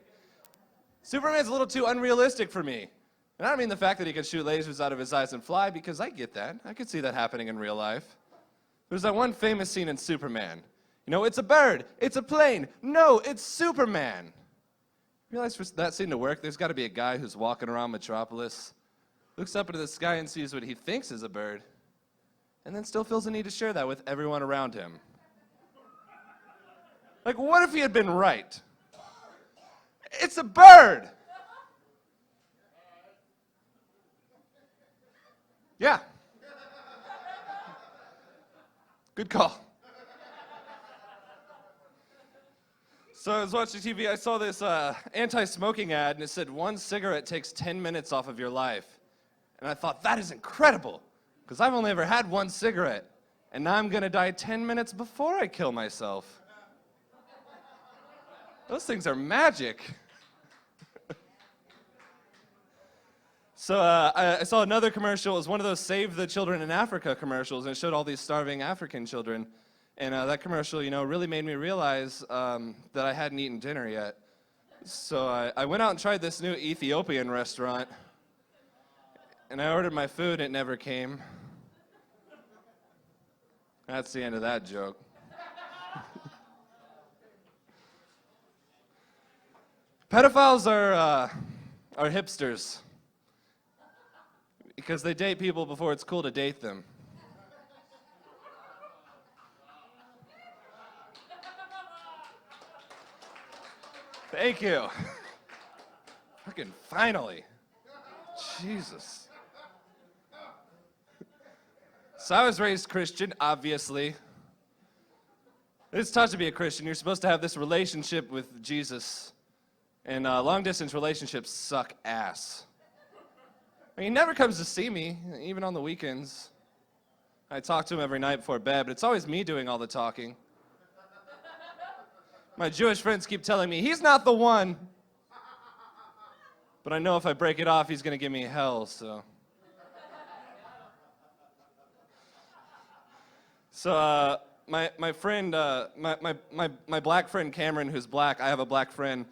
Superman's a little too unrealistic for me. And I don't mean the fact that he can shoot lasers out of his eyes and fly, because I get that. I could see that happening in real life. There's that one famous scene in Superman. You know, it's a bird, it's a plane. No, it's Superman. You realize for that scene to work, there's got to be a guy who's walking around Metropolis, looks up into the sky and sees what he thinks is a bird, and then still feels the need to share that with everyone around him. Like, what if he had been right? It's a bird! Yeah. Good call. So I was watching TV, I saw this anti-smoking ad, and it said 1 cigarette takes 10 minutes off of your life. And I thought, that is incredible, because I've only ever had 1 cigarette, and now I'm gonna die 10 minutes before I kill myself. Those things are magic. So I saw another commercial. It was one of those Save the Children in Africa commercials, and it showed all these starving African children. And that commercial, you know, really made me realize that I hadn't eaten dinner yet. So I went out and tried this new Ethiopian restaurant, and I ordered my food, and it never came. That's the end of that joke. Pedophiles are hipsters because they date people before it's cool to date them. Thank you. Fucking finally. Jesus. So I was raised Christian, obviously. It's tough to be a Christian. You're supposed to have this relationship with Jesus. And long-distance relationships suck ass. I mean, he never comes to see me, even on the weekends. I talk to him every night before bed, but it's always me doing all the talking. My Jewish friends keep telling me, he's not the one. But I know if I break it off, he's going to give me hell, so. So, my friend, my black friend Cameron, who's black, I have a black friend.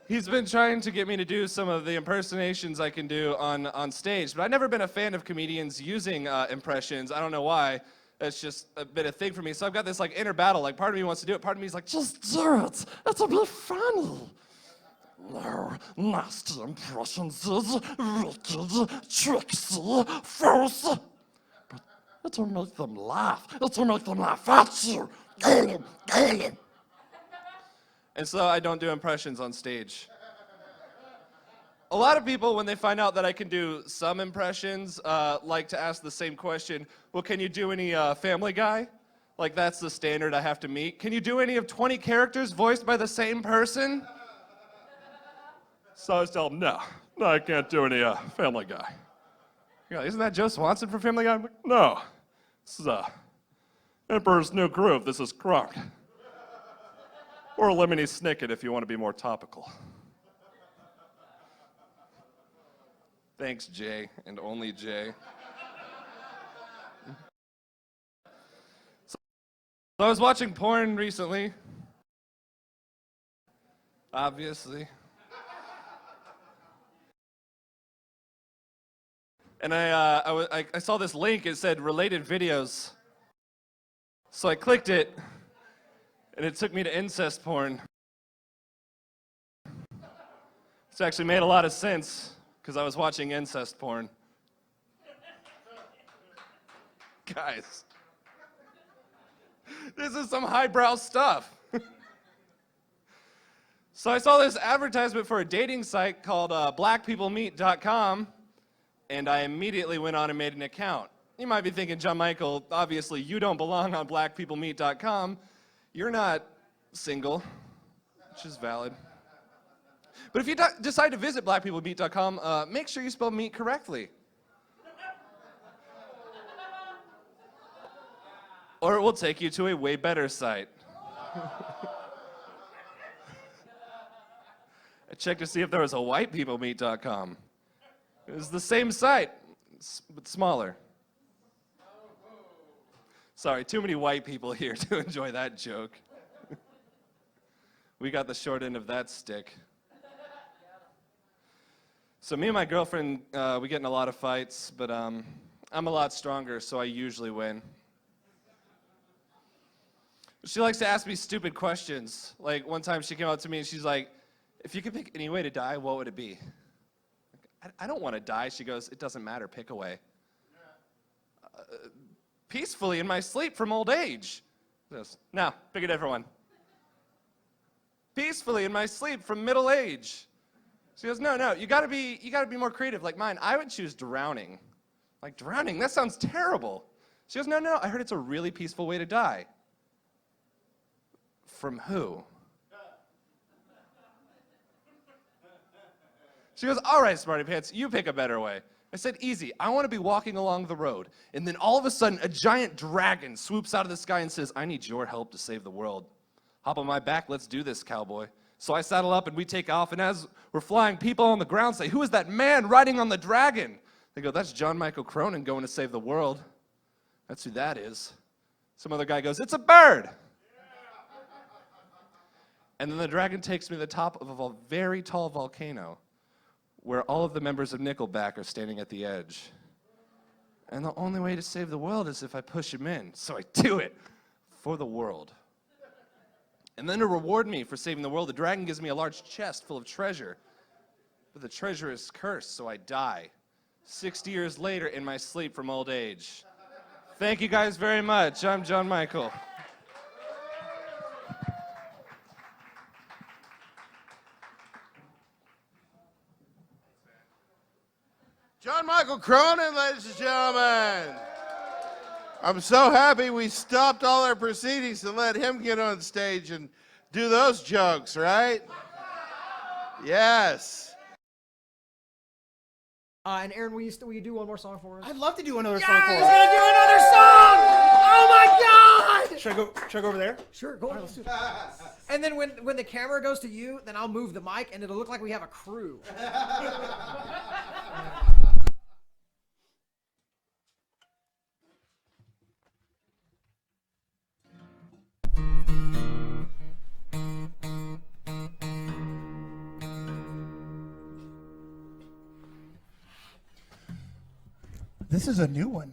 He's been trying to get me to do some of the impersonations I can do on stage, but I've never been a fan of comedians using impressions. I don't know why. It's just been a thing for me. So I've got this like inner battle. Like part of me wants to do it. Part of me is like, just do it. It'll be funny. No, nasty impressions is wicked, tricksy, false. But it'll make them laugh. It'll make them laugh at you. And so I don't do impressions on stage. A lot of people, when they find out that I can do some impressions, like to ask the same question, well, can you do any Family Guy? Like, that's the standard I have to meet. Can you do any of 20 characters voiced by the same person? So I was telling them, no, I can't do any Family Guy. Yeah, isn't that Joe Swanson from Family Guy? I'm like, no, this is Emperor's New Groove. This is Kronk. Or Lemony Snicket if you want to be more topical. Thanks, Jay, and only Jay. So I was watching porn recently. Obviously. And I saw this link, it said related videos. So I clicked it, and it took me to incest porn. It's actually made a lot of sense, because I was watching incest porn. Guys, this is some highbrow stuff. So I saw this advertisement for a dating site called blackpeoplemeet.com, and I immediately went on and made an account. You might be thinking, John Michael, obviously you don't belong on blackpeoplemeet.com. You're not single, which is valid. But if you decide to visit blackpeoplemeet.com, make sure you spell meet correctly. Or it will take you to a way better site. I checked to see if there was a whitepeoplemeet.com. It was the same site, but smaller. Sorry, too many white people here to enjoy that joke. We got the short end of that stick. So me and my girlfriend, we get in a lot of fights, but I'm a lot stronger, so I usually win. She likes to ask me stupid questions. Like one time she came up to me and she's like, if you could pick any way to die, what would it be? I don't want to die. She goes, it doesn't matter, pick a way. Peacefully in my sleep from old age. She goes, no, pick a different one. Peacefully in my sleep from middle age. She goes, no, you gotta be more creative like mine. I would choose drowning. Like drowning, that sounds terrible. She goes, no, I heard it's a really peaceful way to die. From who? She goes, all right, smarty pants, you pick a better way. I said, easy, I want to be walking along the road, and then all of a sudden, a giant dragon swoops out of the sky and says, I need your help to save the world. Hop on my back, let's do this, cowboy. So I saddle up and we take off, and as we're flying, people on the ground say, "Who is that man riding on the dragon?" They go, "That's John Michael Cronin going to save the world. That's who that is." Some other guy goes, "It's a bird." And then the dragon takes me to the top of a very tall volcano where all of the members of Nickelback are standing at the edge. And the only way to save the world is if I push him in. So I do it for the world. And then to reward me for saving the world, the dragon gives me a large chest full of treasure. But the treasure is cursed, so I die 60 years later in my sleep from old age. Thank you guys very much. I'm John Michael. John Michael Cronin, ladies and gentlemen. I'm so happy we stopped all our proceedings to let him get on stage and do those jokes, right? Yes. And Aaron, will you do one more song for us? I'd love to do another Yeah, song for he's us. gonna do another song! Oh my God! Should I go over there? Sure, go on. Let's do it. And then when the camera goes to you, then I'll move the mic, and it'll look like we have a crew. This is a new one.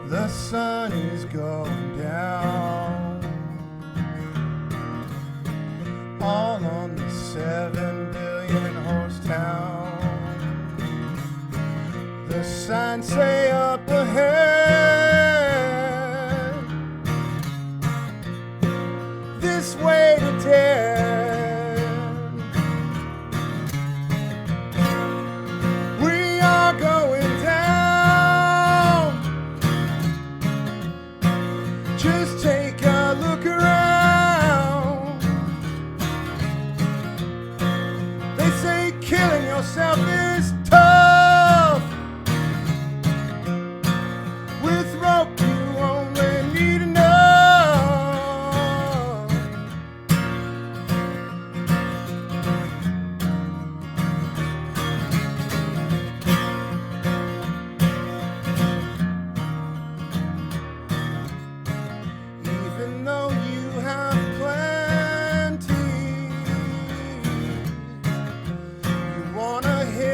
The sun is going down, all on the 7 billion horse town. The signs say up ahead, this way to 10. We are going down. Just take a look around. They say killing yourself is tough. With rope you only need enough. Even though you have plenty, you wanna hit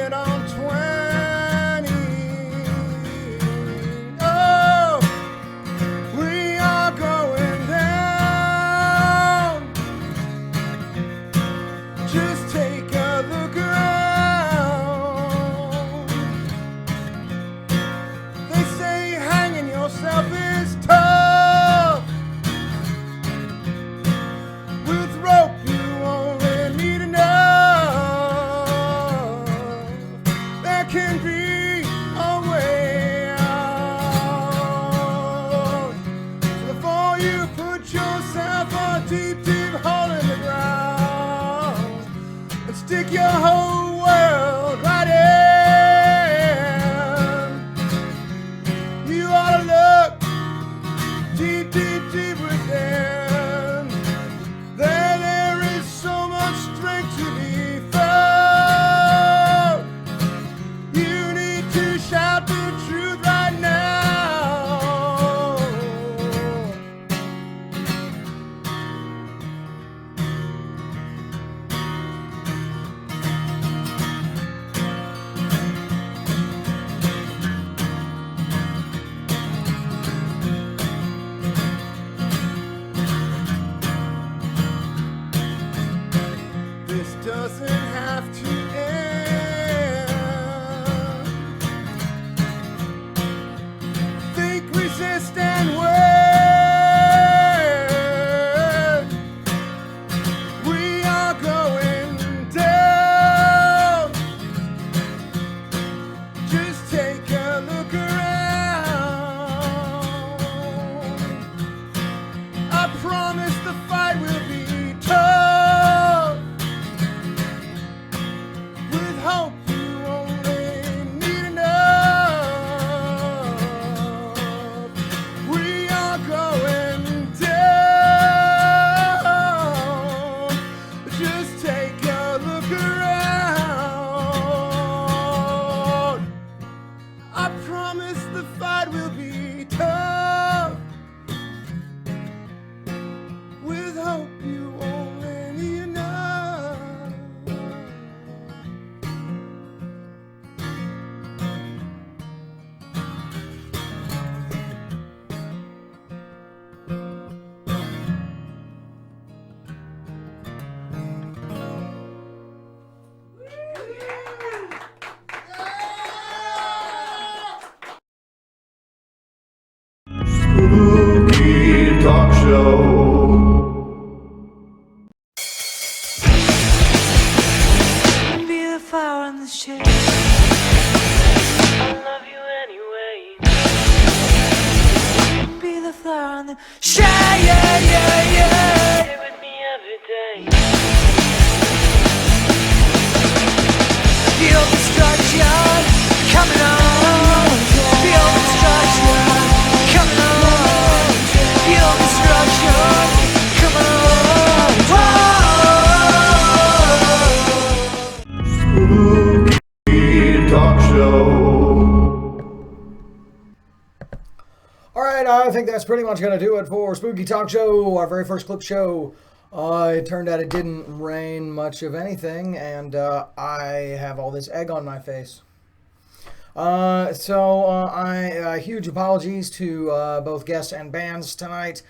take a look around. I promise the fight will be tough. With hope you won't let me enough. Spooky Talk Show. Be the flower in the shade. I love you anyway. Be the flower in the shade. Stay with me every day. Feel destruction coming on. Feel destruction coming on. Feel destruction coming on. Spooky Talk Show. All right, I think that's pretty much going to do it for Spooky Talk Show, our very first clip show. It turned out it didn't rain much of anything, and I have all this egg on my face. Huge apologies to both guests and bands tonight.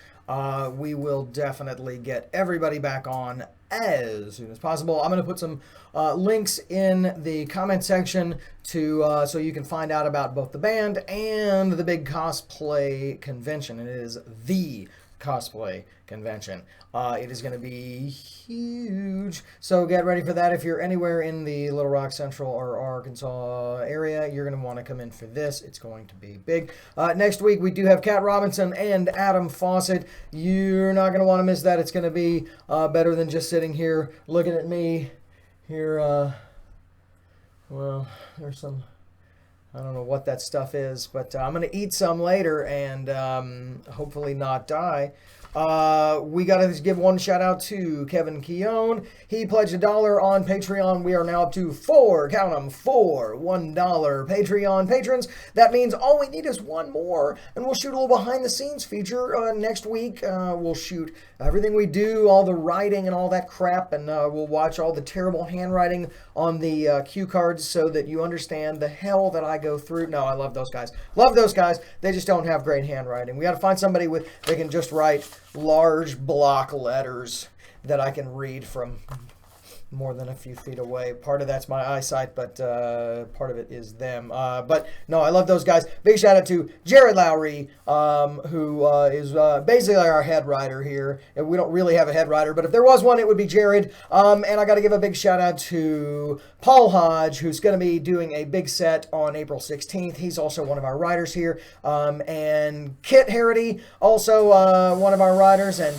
We will definitely get everybody back on as soon as possible. I'm going to put some links in the comment section to so you can find out about both the band and the big cosplay convention. It is the cosplay convention. It is going to be huge, so get ready for that. If you're anywhere in the Little Rock, Central, or Arkansas area, you're going to want to come in for this. It's going to be big. Next week, we do have Kat Robinson and Adam Fawcett. You're not going to want to miss that. It's going to be better than just sitting here looking at me here. Well, there's some... I don't know what that stuff is, but I'm going to eat some later and hopefully not die. We got to give one shout out to Kevin Keown. He pledged $1 on Patreon. We are now up to 4, count them, 4 $1 Patreon patrons. That means all we need is one more, and we'll shoot a little behind the scenes feature next week. We'll shoot everything we do, all the writing and all that crap, and we'll watch all the terrible handwriting on the cue cards so that you understand the hell that I go through. No, I love those guys. Love those guys. They just don't have great handwriting. We got to find somebody that can just write large block letters that I can read from more than a few feet away. Part of that's my eyesight, but part of it is them. But no, I love those guys. Big shout out to Jared Lowry, who is basically our head writer here. And we don't really have a head writer, but if there was one, it would be Jared. And I got to give a big shout out to Paul Hodge, who's going to be doing a big set on April 16th. He's also one of our writers here. And Kit Harity, also one of our writers. And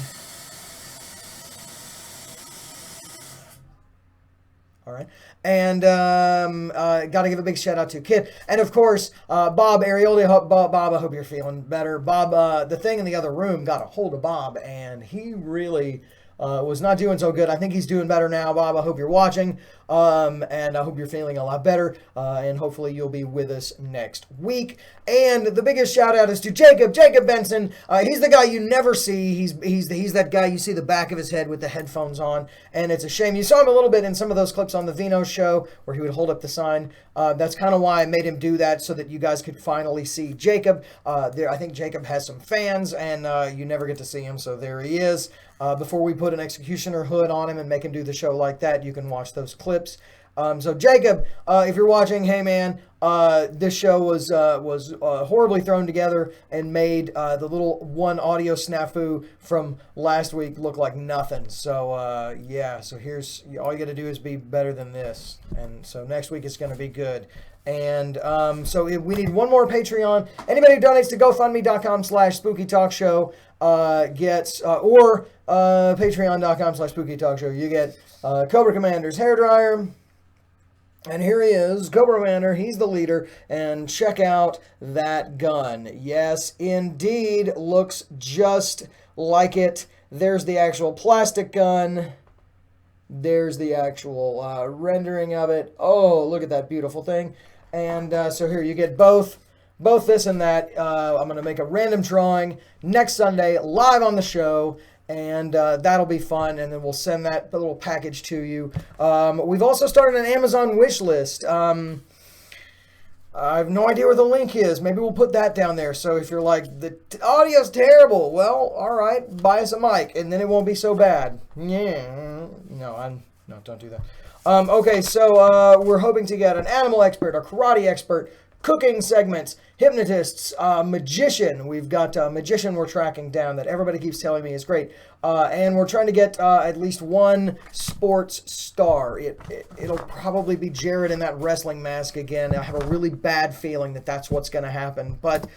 all right. And got to give a big shout out to Kit. And of course, Bob Arioli. Bob, I hope you're feeling better. Bob, the thing in the other room got a hold of Bob, and he really was not doing so good. I think he's doing better now. Bob, I hope you're watching. And I hope you're feeling a lot better. And hopefully you'll be with us next week. And the biggest shout out is to Jacob Benson. He's the guy you never see. He's that guy you see the back of his head with the headphones on. And it's a shame. You saw him a little bit in some of those clips on the Vino show where he would hold up the sign. That's kind of why I made him do that, so that you guys could finally see Jacob. I think Jacob has some fans, and you never get to see him. So there he is. Before we put an executioner hood on him and make him do the show like that, you can watch those clips. So Jacob, if you're watching, hey man, this show was horribly thrown together and made the little one audio snafu from last week look like nothing. So yeah, so here's all you got to do is be better than this, and so next week it's going to be good. And so we need one more Patreon. Anybody who donates to GoFundMe.com/SpookyTalkShow gets or Patreon.com/SpookyTalkShow. You get Cobra Commander's hairdryer. And here he is, Cobra Commander. He's the leader. And check out that gun. Yes, indeed. Looks just like it. There's the actual plastic gun. There's the actual rendering of it. Oh, look at that beautiful thing. And so here you get both this and that. I'm going to make a random drawing next Sunday live on the show. And that'll be fun, and then we'll send that little package to you. We've also started an Amazon wish list. I have no idea where the link is. Maybe we'll put that down there. So if you're like, the audio's terrible, well, all right, buy us a mic, and then it won't be so bad. Yeah, no, don't do that. Okay, so we're hoping to get an animal expert, a karate expert, cooking segments, hypnotists, magician. We've got a magician we're tracking down that everybody keeps telling me is great. And we're trying to get at least one sports star. It'll probably be Jared in that wrestling mask again. I have a really bad feeling that that's what's going to happen. But,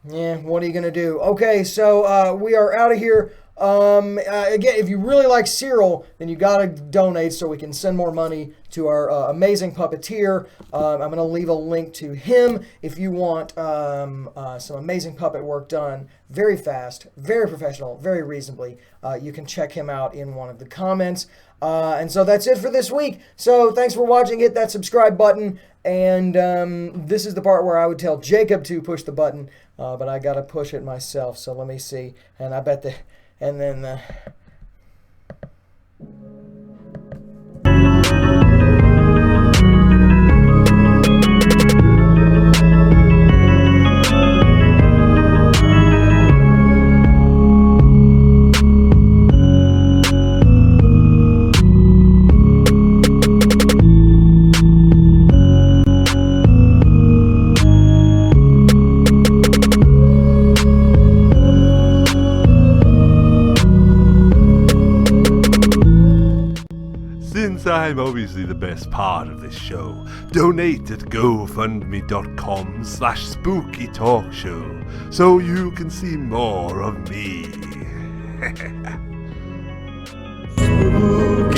yeah, what are you going to do? Okay, so we are out of here. Again, if you really like Cyril, then you gotta donate so we can send more money to our amazing puppeteer. I'm gonna leave a link to him if you want some amazing puppet work done very fast, very professional, very reasonably. You can check him out in one of the comments. And so that's it for this week. So thanks for watching. Hit that subscribe button. And this is the part where I would tell Jacob to push the button, but I gotta push it myself. So let me see. And I bet the... And then Since I'm obviously the best part of this show, donate at gofundme.com/spookytalkshow so you can see more of me. Spooky